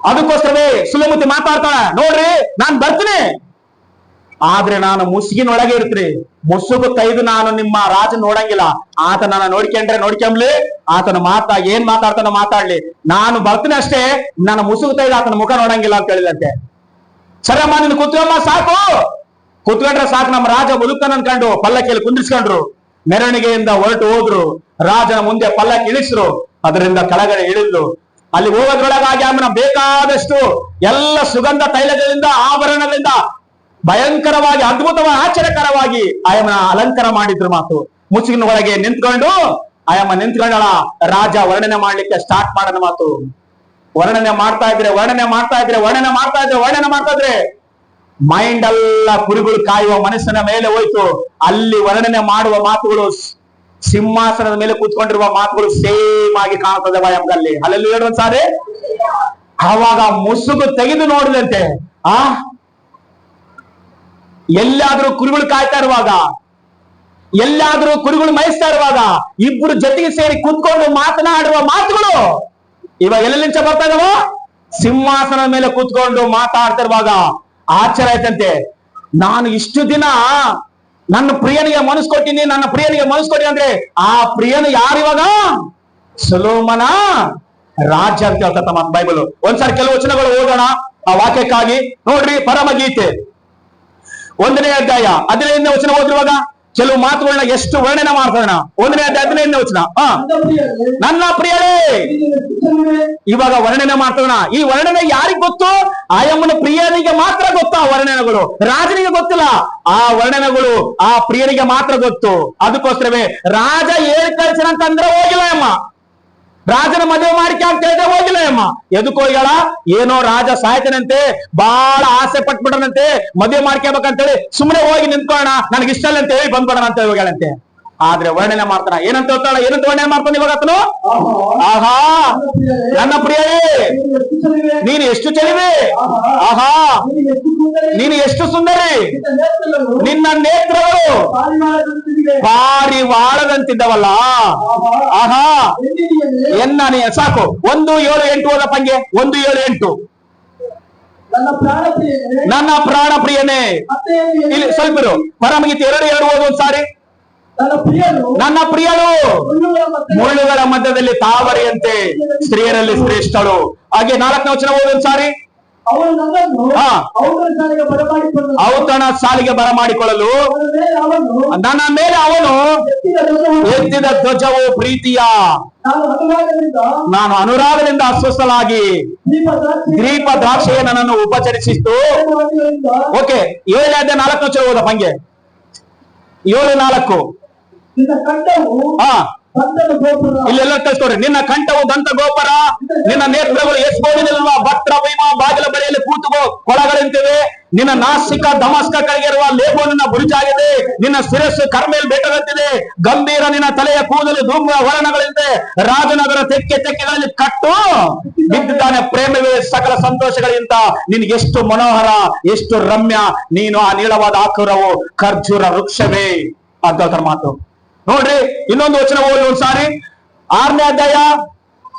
ಅದಕ್ಕೋಸ್ಕರವೇ ಸುಲಮತಿ ಮಾತಾಡ್ತಾಳ, ನೋಡ್ರಿ ನಾನ್ ಬರ್ತೀನಿ, ಆದ್ರೆ ನಾನು ಮುಸುಗಿನೊಳಗೆ ಇರ್ತೀನಿ. ಮುಸುಗು ತೈದು ನಾನು ನಿಮ್ಮ ರಾಜ ನೋಡಂಗಿಲ್ಲ. ಆತ ನನ್ನ ನೋಡ್ಕೊಂಡ್ರೆ ನೋಡ್ಕೊಂಬ್ಲಿ, ಆತನ ಏನ್ ಮಾತಾಡ್ತಾನೋ ಮಾತಾಡ್ಲಿ, ನಾನು ಬರ್ತೀನಿ ಅಷ್ಟೇ, ನನ್ನ ಮುಸುಗು ತೈದು ಆತನ ಮುಖ ನೋಡಂಗಿಲ್ಲ ಅಂತ ಹೇಳಿದಂತೆ. ಸರಮ್ಮ ನಿನ್ ಕೂತ್ಕೊಮ್ಮ, ಸಾಕು, ಕೂತ್ಕೊಂಡ್ರೆ ಸಾಕು, ನಮ್ಮ ರಾಜ ಬದುಕ್ತಾನ ಅನ್ಕೊಂಡು ಪಲ್ಲಕ್ಕಿಯಲ್ಲಿ ಕುಂದಿಸ್ಕೊಂಡ್ರು. ಮೆರವಣಿಗೆಯಿಂದ ಹೊರಟು ಹೋದ್ರು. ರಾಜನ ಮುಂದೆ ಪಲ್ಲಕ್ಕಿ ಇಳಿಸ್ರು, ಅದರಿಂದ ಕೆಳಗಡೆ ಇಳಿದ್ರು. ಅಲ್ಲಿ ಹೋಗೋದ್ರೊಳಗಾಗಿ ಆಮೇಲೆ ಬೇಕಾದಷ್ಟು ಎಲ್ಲ ಸುಗಂಧ ತೈಲಗಳಿಂದ, ಆಭರಣಗಳಿಂದ ಭಯಂಕರವಾಗಿ, ಅದ್ಭುತವಾಗಿ, ಆಶ್ಚರ್ಯಕರವಾಗಿ ಆಯಮ್ಮನ ಅಲಂಕಾರ ಮಾಡಿದ್ರು. ಮಾತು ಮುಸುಗಿನ ಒಳಗೆ ನಿಂತ್ಕೊಂಡು ಆಯಮ್ಮ ನಿಂತ್ಕೊಂಡಳ. ರಾಜ ವರ್ಣನೆ ಮಾಡ್ಲಿಕ್ಕೆ ಸ್ಟಾರ್ಟ್ ಮಾಡೋಣ. ಮಾತು ವರ್ಣನೆ ಮಾಡ್ತಾ ಇದ್ರೆ ಮೈಂಡ್ ಎಲ್ಲ ಕುರಿಗಳು ಕಾಯುವ ಮನಸ್ಸಿನ ಮೇಲೆ ಹೋಯ್ತು. ಅಲ್ಲಿ ವರ್ಣನೆ ಮಾಡುವ ಮಾತುಗಳು, ಸಿಂಹಾಸನದ ಮೇಲೆ ಕೂತ್ಕೊಂಡಿರುವ ಮಾತುಗಳು ಸೇಮ್ ಆಗಿ ಕಾಣ್ತದೆ ವಾಯಂಗಲ್ಲಿ. ಅಲ್ಲೆಲ್ಲೂ ಹೇಳುವಂತ ಸಾರಿ. ಆವಾಗ ಮುಸುಗು ತೆಗೆದು ನೋಡಿದಂತೆ, ಎಲ್ಲಾದ್ರೂ ಕುರಿಗಳು ಕಾಯ್ತಾ ಇರುವಾಗ, ಎಲ್ಲಾದ್ರೂ ಕುರಿಗಳು ಮೇಯಿಸ್ತಾ ಇರುವಾಗ, ಇಬ್ರು ಜೊತೆಗೆ ಸೇರಿ ಕೂತ್ಕೊಂಡು ಮಾತನಾಡುವ ಮಾತುಗಳು ಇವಾಗ ಎಲ್ಲೆಲ್ಲಿಂದ ಬರ್ತಾ ಇದಾವ? ಸಿಂಹಾಸನದ ಮೇಲೆ ಕೂತ್ಕೊಂಡು ಮಾತಾಡ್ತಿರುವಾಗ ಆಶ್ಚರ್ಯ ಆಯ್ತಂತೆ. ನಾನು ಇಷ್ಟು ದಿನ ನನ್ನ ಪ್ರಿಯನಿಗೆ ಮನಸ್ಸು ಕೊಟ್ಟಿನಿ, ನನ್ನ ಪ್ರಿಯನಿಗೆ ಮನಸ್ಸು ಕೊಟ್ಟಿನಿ ಅಂದ್ರೆ ಆ ಪ್ರಿಯನು ಯಾರು ಇವಾಗ? ಸೊಲೊಮನ ರಾಜ ಅಂತ ಹೇಳ್ತಾ ನಮ್ಮ ಬೈಬಲ್. ಒಂದ್ಸಾರಿ ಕೆಲವು ವಚನಗಳು ಓದೋಣ ಆ ವಾಕ್ಯಕ್ಕಾಗಿ. ನೋಡ್ರಿ, ಪರಮಗೀತೆ 1ನೇ ಅಧ್ಯಾಯ 15ನೇ ವಚನ ಓದಿರುವಾಗ ಕೆಲವು ಮಾತುಗಳನ್ನ ಎಷ್ಟು ವರ್ಣನೆ ಮಾಡ್ತಾನ. 1ನೇ ಅಧ್ಯಾಯ 15ನೇ ವಚನ. ನನ್ನ ಪ್ರಿಯರೇ, ಇವಾಗ ವರ್ಣನೆ ಮಾಡ್ತಾನ. ಈ ವರ್ಣನೆ ಯಾರಿಗ್ ಗೊತ್ತು? ಆಯಮ್ಮನ ಪ್ರಿಯನಿಗೆ ಮಾತ್ರ ಗೊತ್ತು. ಆ ವರ್ಣನೆಗಳು ರಾಜನಿಗೆ ಗೊತ್ತಿಲ್ಲ. ಆ ವರ್ಣನೆಗಳು ಆ ಪ್ರಿಯನಿಗೆ ಮಾತ್ರ ಗೊತ್ತು. ಅದಕ್ಕೋಸ್ಕರವೇ ರಾಜ ಏನ್ ಕಳ್ಸನಂತಂದ್ರೆ ಹೋಗಿಲ್ಲ ಅಮ್ಮ. ರಾಜನ ಮದುವೆ ಮಾಡಿಕೆ ಅಂತ ಹೇಳಿದ್ರೆ ಹೋಗಿಲ್ಲ ಅಮ್ಮ. ಎದಕ್ ಹೋಗ್ಯಾಳ? ಏನೋ ರಾಜ ಸಾಯ್ತಾನಂತೆ, ಬಹಳ ಆಸೆ ಪಟ್ಬಿಡನಂತೆ, ಮದುವೆ ಮಾಡ್ಕೋಬೇಕಂತೇಳಿ ಸುಮ್ಮನೆ ಹೋಗಿ ನಿಂತ್ಕೊಳ್ಳೋಣ, ನನಗೆ ಇಷ್ಟ ಇಲ್ಲ ಅಂತ ಹೇಳಿ ಬಂದ್ಬಿಡೋಣ ಅಂತ ಹೋಗ್ಯಾಳಂತೆ. ಆದ್ರೆ ವರ್ಣನೆ ಮಾಡ್ತಾನ, ಏನಂತ ಹೇಳ್ತಾಳ, ಏನಂತ ವರ್ಣನೆ ಮಾಡ್ತಾನೆ ಇವಾಗ ಆತನು? ಆಹಾ ನನ್ನ ಪ್ರಿಯವೇ, ನೀನು ಎಷ್ಟು ಚೆಲುವೆ, ಆಹಾ ನೀನು ಎಷ್ಟು ಸುಂದರಿ, ನಿನ್ನ ನೇತ್ರಗಳು ಪಾರಿವಾಳದಂತಿದ್ದವಲ್ಲ, ಆಹಾ ನೀ ಸಾಕು. 1:7-8 ಓದಪ್ಪಂಗೆ. 1:7-8. ನನ್ನ ಪ್ರಾಣ ಪ್ರಿಯನೇ. ಇಲ್ಲಿ ಸ್ವಲ್ಪ ಇರು. ಪರಮಗೀತೆ 2:2 ಓದು ಒಂದ್ಸಾರಿ. ನನ್ನ ಪ್ರಿಯಳು ಮುಳ್ಳುಗಳ ಮಧ್ಯದಲ್ಲಿ ತಾವರೆಯಂತೆ, ಸ್ತ್ರೀಯರಲ್ಲಿ ಶ್ರೇಷ್ಠಳು. ಹಾಗೆ 4ನೇ ವಚನ ಓದು ಒಂದ್ಸಾರಿ. ಔತಣ ಸಾಲಿಗೆ ಬರಮಾಡಿಕೊಳ್ಳಲು ನನ್ನ ಮೇಲೆ ಅವನು ಎತ್ತಿದ ಧ್ವಜವು ಪ್ರೀತಿಯ, ನಾನು ಅನುರಾಗದಿಂದ ಅಸ್ವಸ್ಥಲಾಗಿ ದ್ವೀಪ ದ್ರಾಕ್ಷೆಯ ನನ್ನನ್ನು ಉಪಚರಿಸಿತು. ಓಕೆ, 7ನೇ 4ನೇ ವಚನ ಓದ ಹಂಗೆ. 7:4. ಇಲ್ಲೆಲ್ಲ ಕಳಿಸ್ಕೊಡ್ರಿ. ನಿನ್ನ ಕಂಠವು ದಂತ ಗೋಪುರ, ನಿನ್ನ ನೇತ್ರಗಳು ಎಸ್ಬೋದಿನಲ್ವ ಭಕ್ತರ ಭೀಮ ಬಾಗಿಲ ಬಳಿಯಲ್ಲಿ ಕೂತುಕೋ ಕೊಳಗಳಂತಿವೆ, ನಿನ್ನ ನಾಸಿಕ ದಮಸ್ಕ ಕೆಳಗಿರುವ ಲೇಬೋನಿನ ಬುರುಜಾಗಿದೆ, ನಿನ್ನ ಶಿರಸ್ಸು ಕರ್ಮೇಲ್ ಬೆಟ್ಟದಂತಿದೆ, ಗಂಭೀರ ನಿನ್ನ ತಲೆಯ ಕೂದಲು ಧೂಮ ವರ್ಣಗಳಿಂದ ರಾಜನಗರ ತೆಕ್ಕೆಗಳಲ್ಲಿ ಕಟ್ಟು ಬಿದ್ದಿದ್ದಾನೆ. ಪ್ರೇಮವೇ ಸಕಲ ಸಂತೋಷಗಳಿಂದ ನಿನ್ಗೆ ಎಷ್ಟು ಮನೋಹರ, ಎಷ್ಟು ರಮ್ಯ, ನೀನು ಆ ನೀಳವಾದ ಆಕರವು ಖರ್ಜೂರ ವೃಕ್ಷವೇ ಅಂತ ಮಾತು ನೋಡ್ರಿ. ಇನ್ನೊಂದು ವಚನ ಓದಿ ಒಂದ್ಸಾರಿ. 6ನೇ ಅಧ್ಯಾಯ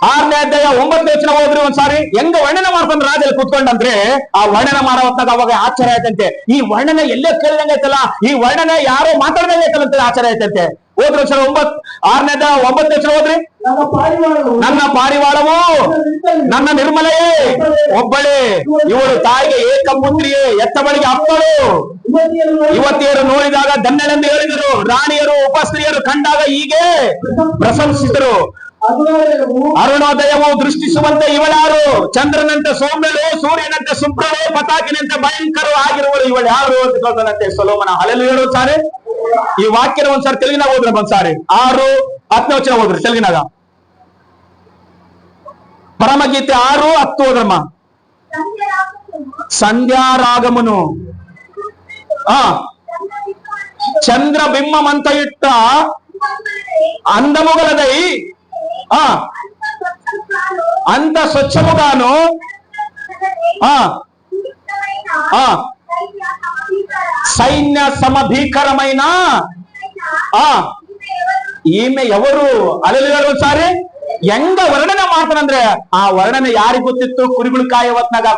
9ನೇ ವಚನ ಓದ್ರಿ ಒಂದ್ಸಾರಿ. ಹೆಂಗ ವರ್ಣನೆ ಮಾಡ್ತಾನೆ ರಾಜ ಕುತ್ಕೊಂಡಂದ್ರೆ, ಆ ವರ್ಣನೆ ಮಾಡೋ ಹೊತ್ತಾಗ ಅವಾಗ ಆಶ್ಚರ್ಯ ಆಯ್ತಂತೆ. ಈ ವರ್ಣನೆ ಎಲ್ಲೇ ಕೇಳಿದಂಗೈತಲ್ಲ, ಈ ವರ್ಣನೆ ಯಾರೋ ಮಾತಾಡ್ದಂಗೈತಲ್ಲ ಅಂತ ಆಶ್ಚರ್ಯ ಆಯ್ತಂತೆ. ಓದ್ರಿ ವಚನ 6ನೇ ಅಧ್ಯಾಯ 9ನೇ ವಚನ ಓದ್ರಿ. ನನ್ನ ಪಾರಿವಾಳವು ನನ್ನ ನಿರ್ಮಲೆಯೇ ಒಬ್ಬಳೇ, ಇವಳು ತಾಯಿಗೆ ಏಕಪುತ್ರಿಯೇ, ಎತ್ತಬಳಿಗೆ ಅಪ್ಪಳು. ಯುವತಿಯರು ನೋಡಿದಾಗ ಧನ್ಯಳೆಂದು ಹೇಳಿದರು, ರಾಣಿಯರು ಉಪಸ್ತ್ರೀಯರು ಕಂಡಾಗ ಹೀಗೆ ಪ್ರಶಂಸಿಸಿದರು. ಅರುಣೋದಯವು ದೃಷ್ಟಿಸುವಂತೆ ಇವಳ್ಯಾರು, ಚಂದ್ರನಂತೆ ಸೌಮ್ಯಳು, ಸೂರ್ಯನಂತೆ ಶುಭ್ರಳು, ಪತಾಕಿನಂತೆ ಭಯಂಕರ ಆಗಿರುವಳು ಇವಳು ಯಾರು ಅಂತ ಕೇಳ್ತಾನಂತೆ ಸೊಲೊಮನ. ಹಲ್ಲೆಲೂಯಾ ಹೇಳು ಸಾರಿ. ಈ ವಾಕ್ಯನ ಒಂದ್ಸಾರಿ ತೆಲುಗಿನಾಗ ಹೋದ್ರೆ ಒಂದ್ಸಾರಿ. 6-10ನೇ ವಚನ ಹೋದ್ರಿ ತೆಲುಗಿನಾಗ. ಪರಮಗೀತೆ 6:10 ಹೋದ್ರಮ್ಮ. ಸಂಧ್ಯಾರಾಗಮನು చంద్ర బింబమంత ఇట్ట అందముగలదై అంత స్వచ్ఛముగాను సైన్య సమభీకరమైన ఈమె ఎవరు అలెలుగారు ఒకసారి ಹೆಂಗ ವರ್ಣನೆ ಮಾಡ್ತಾನಂದ್ರೆ, ಆ ವರ್ಣನೆ ಯಾರಿಗ್ ಗೊತ್ತಿತ್ತು? ಕುರಿಗಳು ಕಾಯುವ ಹೊತ್ನಾಗ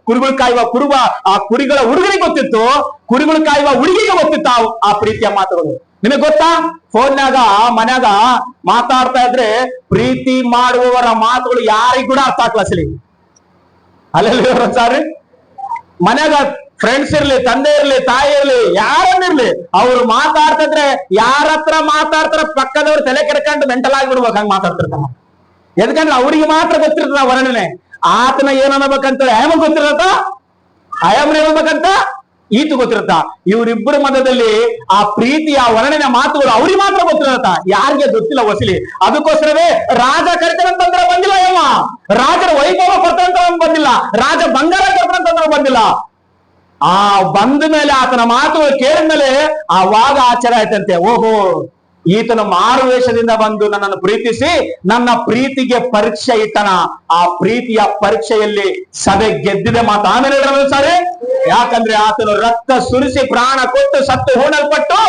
ಕುರಿಗಳು ಕಾಯುವ ಕುರುಬ, ಆ ಕುರಿಗಳ ಹುಡುಗರಿಗೆ ಗೊತ್ತಿತ್ತು, ಕುರಿಗಳು ಕಾಯುವ ಹುಡುಗಿಗೆ ಗೊತ್ತಿತ್ತು ಆ ಪ್ರೀತಿಯ ಮಾತುಗಳು. ನಿಮಗೆ ಗೊತ್ತಾ? ಫೋನ್ಯಾಗ ಮನ್ಯಾಗ ಮಾತಾಡ್ತಾ ಇದ್ರೆ ಪ್ರೀತಿ ಮಾಡುವವರ ಮಾತುಗಳು ಯಾರಿಗೂ ಕೂಡ ಅರ್ಥ ಆಗ್ಲಸಲಿ. ಅಲ್ಲೆಲ್ಲ ಸಾರಿ ಮನ್ಯಾಗ ಫ್ರೆಂಡ್ಸ್ ಇರ್ಲಿ, ತಂದೆ ಇರ್ಲಿ, ತಾಯಿ ಇರ್ಲಿ, ಯಾರನ್ನಿರ್ಲಿ, ಅವ್ರು ಮಾತಾಡ್ತಿದ್ರೆ ಯಾರ ಹತ್ರ ಮಾತಾಡ್ತಾರ ಪಕ್ಕದವ್ರು ತಲೆ ಕೆಡ್ಕೊಂಡು ಮೆಂಟಲ್ ಆಗಿಬಿಡ್ಬೇಕು, ಹಂಗ ಮಾತಾಡ್ತಿರ್ತಾನ. ಎದಕಂದ್ರೆ ಅವ್ರಿಗೆ ಮಾತ್ರ ಗೊತ್ತಿರ್ತದ ವರ್ಣನೆ. ಆತನ ಏನನ್ಬೇಕಂತೇಳಿ ಅಯಮ ಗೊತ್ತಿರತ್ತ, ಅಯಮ್ನ ಹೇಳ್ಬೇಕಂತ ಈತು ಗೊತ್ತಿರತ್ತ. ಇವರಿಬ್ಬರ ಮಧ್ಯದಲ್ಲಿ ಆ ಪ್ರೀತಿಯ ವರ್ಣನೆ ಮಾತುಗಳು ಅವ್ರಿಗೆ ಮಾತ್ರ ಗೊತ್ತಿರತ್ತ, ಯಾರಿಗೆ ಗೊತ್ತಿಲ್ಲ ವಸಲಿ. ಅದಕ್ಕೋಸ್ಕರವೇ ರಾಜ ಕರಿತಾನಂತಂದ್ರೆ ಬಂದಿಲ್ಲ ಅಯ್ಯಮ್ಮ, ರಾಜರ ವೈಭವ ಕೊಡ್ತಾನಂತ ಬಂದಿಲ್ಲ, ರಾಜ ಬಂಗಾರ ಕೊಡ್ತಾನಂತಂದ್ರೆ ಬಂದಿಲ್ಲ. ಆ ಬಂದ ಮೇಲೆ ಆತನ ಮಾತು ಕೇಳಿದ ಮೇಲೆ ಆವಾಗ ಆಶ್ಚರ್ಯ ಆಯ್ತಂತೆ. ಓಹೋ, ಈತನ ಮಾರು ವೇಷದಿಂದ ಬಂದು ನನ್ನನ್ನು ಪ್ರೀತಿಸಿ ನನ್ನ ಪ್ರೀತಿಗೆ ಪರೀಕ್ಷೆ ಇಟ್ಟನ. ಆ ಪ್ರೀತಿಯ ಪರೀಕ್ಷೆಯಲ್ಲಿ ಸಭೆ ಗೆದ್ದಿದೆ ಮಾತು. ಆಮೇಲೆ ಹೇಳಿದ್ರು ಸರಿ, ಯಾಕಂದ್ರೆ ಆತನು ರಕ್ತ ಸುರಿಸಿ ಪ್ರಾಣ ಕೊಟ್ಟು ಸತ್ತು ಹೂಣಲ್ಪಟ್ಟು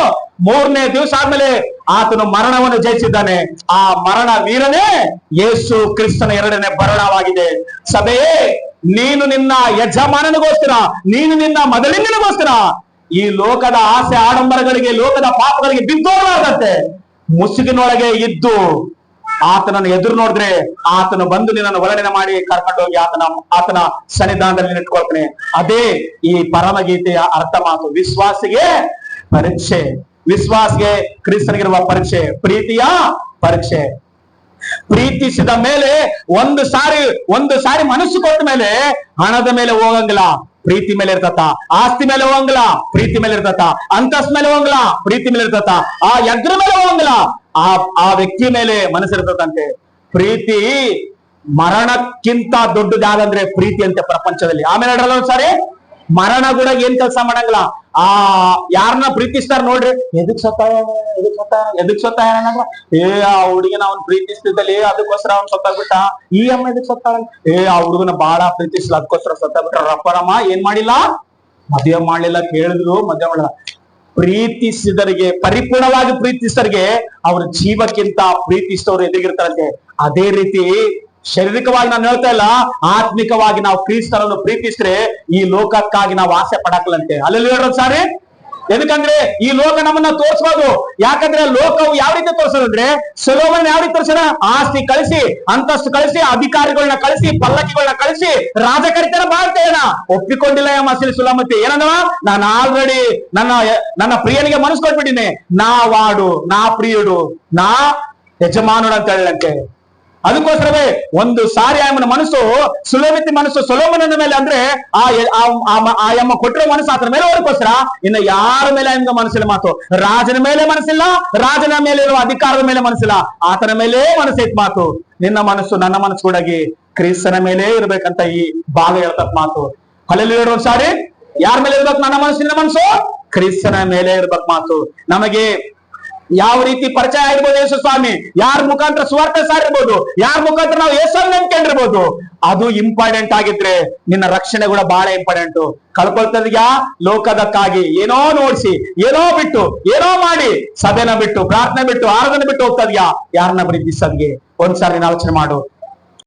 3ನೇ ದಿವಸ ಆದ್ಮೇಲೆ ಆತನು ಮರಣವನ್ನು ಜಯಿಸಿದ್ದಾನೆ. ಆ ಮರಣ ವೀರನೇ ಯೇಸು ಕ್ರಿಸ್ತನ 2ನೇ ಮರಣವಾಗಿದೆ. ಸಭೆಯೇ, ನೀನು ನಿನ್ನ ಯಜಮಾನನಿಗೋಸ್ಕರ, ನೀನು ನಿನ್ನ ಮೊದಲಿನಿಗೋಸ್ಕರ ಈ ಲೋಕದ ಆಸೆ ಆಡಂಬರಗಳಿಗೆ, ಲೋಕದ ಪಾಪಗಳಿಗೆ ಬಿದ್ದೋಗಲಾರ್ದಂತೆ ಮುಸುಗಿನೊಳಗೆ ಇದ್ದು ಆತನನ್ನು ಎದುರು ನೋಡಿದ್ರೆ ಆತನು ಬಂದು ನಿನ್ನನ್ನು ವರ್ಣನೆ ಮಾಡಿ ಕರ್ಕೊಂಡು ಹೋಗಿ ಆತನ ಸನ್ನಿಧಾನದಲ್ಲಿ ಇಟ್ಕೊಳ್ತಾನೆ. ಅದೇ ಈ ಪರಮಗೀತೆಯ ಅರ್ಥ ಮಾತು. ವಿಶ್ವಾಸಿಗೆ ಪರೀಕ್ಷೆ, ವಿಶ್ವಾಸಿಗೆ ಕ್ರಿಸ್ತನಿಗಿರುವ ಪರೀಕ್ಷೆ, ಪ್ರೀತಿಯ ಪರೀಕ್ಷೆ. ಪ್ರೀತಿಸಿದ ಮೇಲೆ ಒಂದು ಸಾರಿ ಮನಸ್ಸು ಕೊಟ್ಟ ಮೇಲೆ ಹಣದ ಮೇಲೆ ಹೋಗಂಗಿಲ್ಲ, ಪ್ರೀತಿ ಮೇಲೆ ಇರ್ತತ. ಆಸ್ತಿ ಮೇಲೆ ಹೋಗಂಗಿಲ್ಲ, ಪ್ರೀತಿ ಮೇಲೆ ಇರ್ತತ. ಅಂತಸ್ ಮೇಲೆ ಹೋಗಂಗಿಲ್ಲ, ಪ್ರೀತಿ ಮೇಲೆ ಇರ್ತತ. ಆ ಯಜ್ಞ ಮೇಲೆ ಹೋಗಂಗಿಲ್ಲ, ಆ ವ್ಯಕ್ತಿ ಮೇಲೆ ಮನಸ್ಸಿರ್ತದಂತೆ. ಪ್ರೀತಿ ಮರಣಕ್ಕಿಂತ ದೊಡ್ಡದಾಗಂದ್ರೆ ಪ್ರೀತಿ ಅಂತೆ ಪ್ರಪಂಚದಲ್ಲಿ. ಆಮೇಲೆ ಹೇಳ್ರಲ್ಲ ಒಂದ್ಸಾರಿ, ಮರಣ ಕೂಡ ಏನ್ ಕೆಲಸ ಮಾಡಂಗಿಲ್ಲ. ಯಾರನ್ನ ಪ್ರೀತಿಸ್ತಾರ ನೋಡ್ರಿ, ಎದಕ್ ಸತ್ತಾಯ ಆ ಹುಡುಗಿನ ಅವ್ನ್ ಪ್ರೀತಿಸ್ತಿದ್ದಲ್ಲಿ ಅದಕ್ಕೋಸ್ಕರ ಅವ್ನ್ ಸತ್ತಾಗ್ಬಿಟ್ಟ. ಈ ಅಮ್ಮ ಎದಕ್ ಸತ್ತಾಳ, ಆ ಹುಡುಗನ ಬಾಳ ಪ್ರೀತಿಸ್ಲ ಅದಕ್ಕೋಸ್ಕರ ಸತ್ತಾಗ್ಬಿಟ್ಟ. ರಪ್ಪರಮ್ಮ ಏನ್ ಮಾಡಿಲ್ಲ, ಮದುವೆ ಮಾಡ್ಲಿಲ್ಲ, ಕೇಳಿದ್ರು ಮದುವೆ ಮಾಡಲ್ಲ. ಪ್ರೀತಿಸಿದರಿಗೆ, ಪರಿಪೂರ್ಣವಾಗಿ ಪ್ರೀತಿಸಿದರಿಗೆ ಅವ್ರ ಜೀವಕ್ಕಿಂತ ಪ್ರೀತಿಸಿದವ್ರು ಎದುರಿಗಿರ್ತಾರಂತೆ. ಅದೇ ರೀತಿ ಶಾರೀರಿಕವಾಗಿ ನಾನು ಹೇಳ್ತಾ ಇಲ್ಲ, ಆತ್ಮಿಕವಾಗಿ ನಾವು ಕ್ರಿಸ್ತರನ್ನು ಪ್ರೀತಿಸಿದ್ರೆ ಈ ಲೋಕಕ್ಕಾಗಿ ನಾವು ಆಸೆ ಪಡಕಲಂತೆ. ಅಲ್ಲಿ ಹೇಳೋದು ಸಾರಿ, ಎದಕ್ಕಂದ್ರೆ ಈ ಲೋಕ ನಮ್ಮನ್ನ ತೋರಿಸ್ಬೋದು. ಯಾಕಂದ್ರೆ ಲೋಕವು ಯಾವ ರೀತಿ ತೋರಿಸೋದಂದ್ರೆ, ಸೊಲೊಮೋನ ಯಾವ ರೀತಿ ತೋರಿಸೋಣ, ಆಸ್ತಿ ಕಳಿಸಿ, ಅಂತಸ್ತು ಕಳಿಸಿ, ಅಧಿಕಾರಿಗಳನ್ನ ಕಳಿಸಿ, ಪಲ್ಲಕ್ಕಿಗಳನ್ನ ಕಳಿಸಿ, ರಾಜಕರಿತನ ಮಾಡ್ತೇನ ಒಪ್ಪಿಕೊಂಡಿಲ್ಲ ಮಸಲಿ ಸುಲಮತಿ. ಏನಂದವ, ನಾನು ಆಲ್ರೆಡಿ ನನ್ನ ಪ್ರಿಯನಿಗೆ ಮನಸ್ಸು ಕೊಟ್ಬಿಟ್ಟಿನಿ, ನಾ ವಾಡು, ನಾ ಪ್ರಿಯುಡು, ನಾ ಯಜಮಾನುಡು ಅಂತ ಹೇಳಂತೆ. ಅದಕ್ಕೋಸ್ಕರವೇ ಒಂದು ಸಾರಿ ಆಯಮ್ಮನ ಮನಸ್ಸು, ಸುಲಮಿತಿ ಮನಸ್ಸು ಸೊಲೊಮೋನನ ಮೇಲೆ ಅಂದ್ರೆ ಆ ಯಮ್ಮ ಕೊಟ್ಟಿರೋ ಮನಸ್ಸು ಆತನ ಮೇಲೆ ಹೋಗೋಸ್ಕರ ಇನ್ನು ಯಾರ ಮೇಲೆ ಆಯಮ್ಗೆ ಮನಸ್ಸಿಲ್ಲ. ಮಾತು ರಾಜನ ಮೇಲೆ ಮನಸ್ಸಿಲ್ಲ, ರಾಜನ ಮೇಲೆ ಇರುವ ಅಧಿಕಾರದ ಮೇಲೆ ಮನಸ್ಸಿಲ್ಲ, ಆತನ ಮೇಲೆ ಮನಸ್ಸೈತ್. ಮಾತು ನಿನ್ನ ಮನಸ್ಸು ನನ್ನ ಮನಸ್ಸು ಕೂಡ ಕ್ರಿಸ್ತನ ಮೇಲೆ ಇರ್ಬೇಕಂತ ಈ ಭಾಗ ಹೇಳ್ತಕ್ ಮಾತು. ಅಲ್ಲೆಲ್ಲಿ ಹೇಳೋ ಸಾರಿ, ಯಾರ ಮೇಲೆ ಇರ್ಬೇಕು ನನ್ನ ಮನಸ್ಸು, ನಿನ್ನ ಮನಸ್ಸು ಕ್ರಿಸ್ತನ ಮೇಲೆ ಇರ್ಬೇಕು. ಮಾತು ನಮಗೆ ಯಾವ ರೀತಿ ಪರಿಚಯ ಆಗಿರ್ಬೋದು ಯೇಸು ಸ್ವಾಮಿ, ಯಾರ ಮುಖಾಂತರ ಸುವಾರ್ತೆ ಸಾರಿರ್ಬೋದು, ಯಾರ ಮುಖಾಂತರ ನಾವು ಯೇಸು ನಂಬ್ಕೊಂಡಿರ್ಬೋದು, ಅದು ಇಂಪಾರ್ಟೆಂಟ್ ಆಗಿದ್ರೆ ನಿನ್ನ ರಕ್ಷಣೆ ಕೂಡ ಬಹಳ ಇಂಪಾರ್ಟೆಂಟ್. ಕಳ್ಕೊಳ್ತದ್ಯಾ ಲೋಕದಕ್ಕಾಗಿ ಏನೋ ನೋಡ್ಸಿ, ಏನೋ ಬಿಟ್ಟು, ಏನೋ ಮಾಡಿ, ಸಭೆನ ಬಿಟ್ಟು, ಪ್ರಾರ್ಥನೆ ಬಿಟ್ಟು, ಆರಾಧನೆ ಬಿಟ್ಟು ಹೋಗ್ತದ್ಯಾ ಯಾರನ್ನ ಪ್ರೀತಿಸದ್ಗೆ. ಒಂದ್ಸಾರಿ ಆಲೋಚನೆ ಮಾಡು.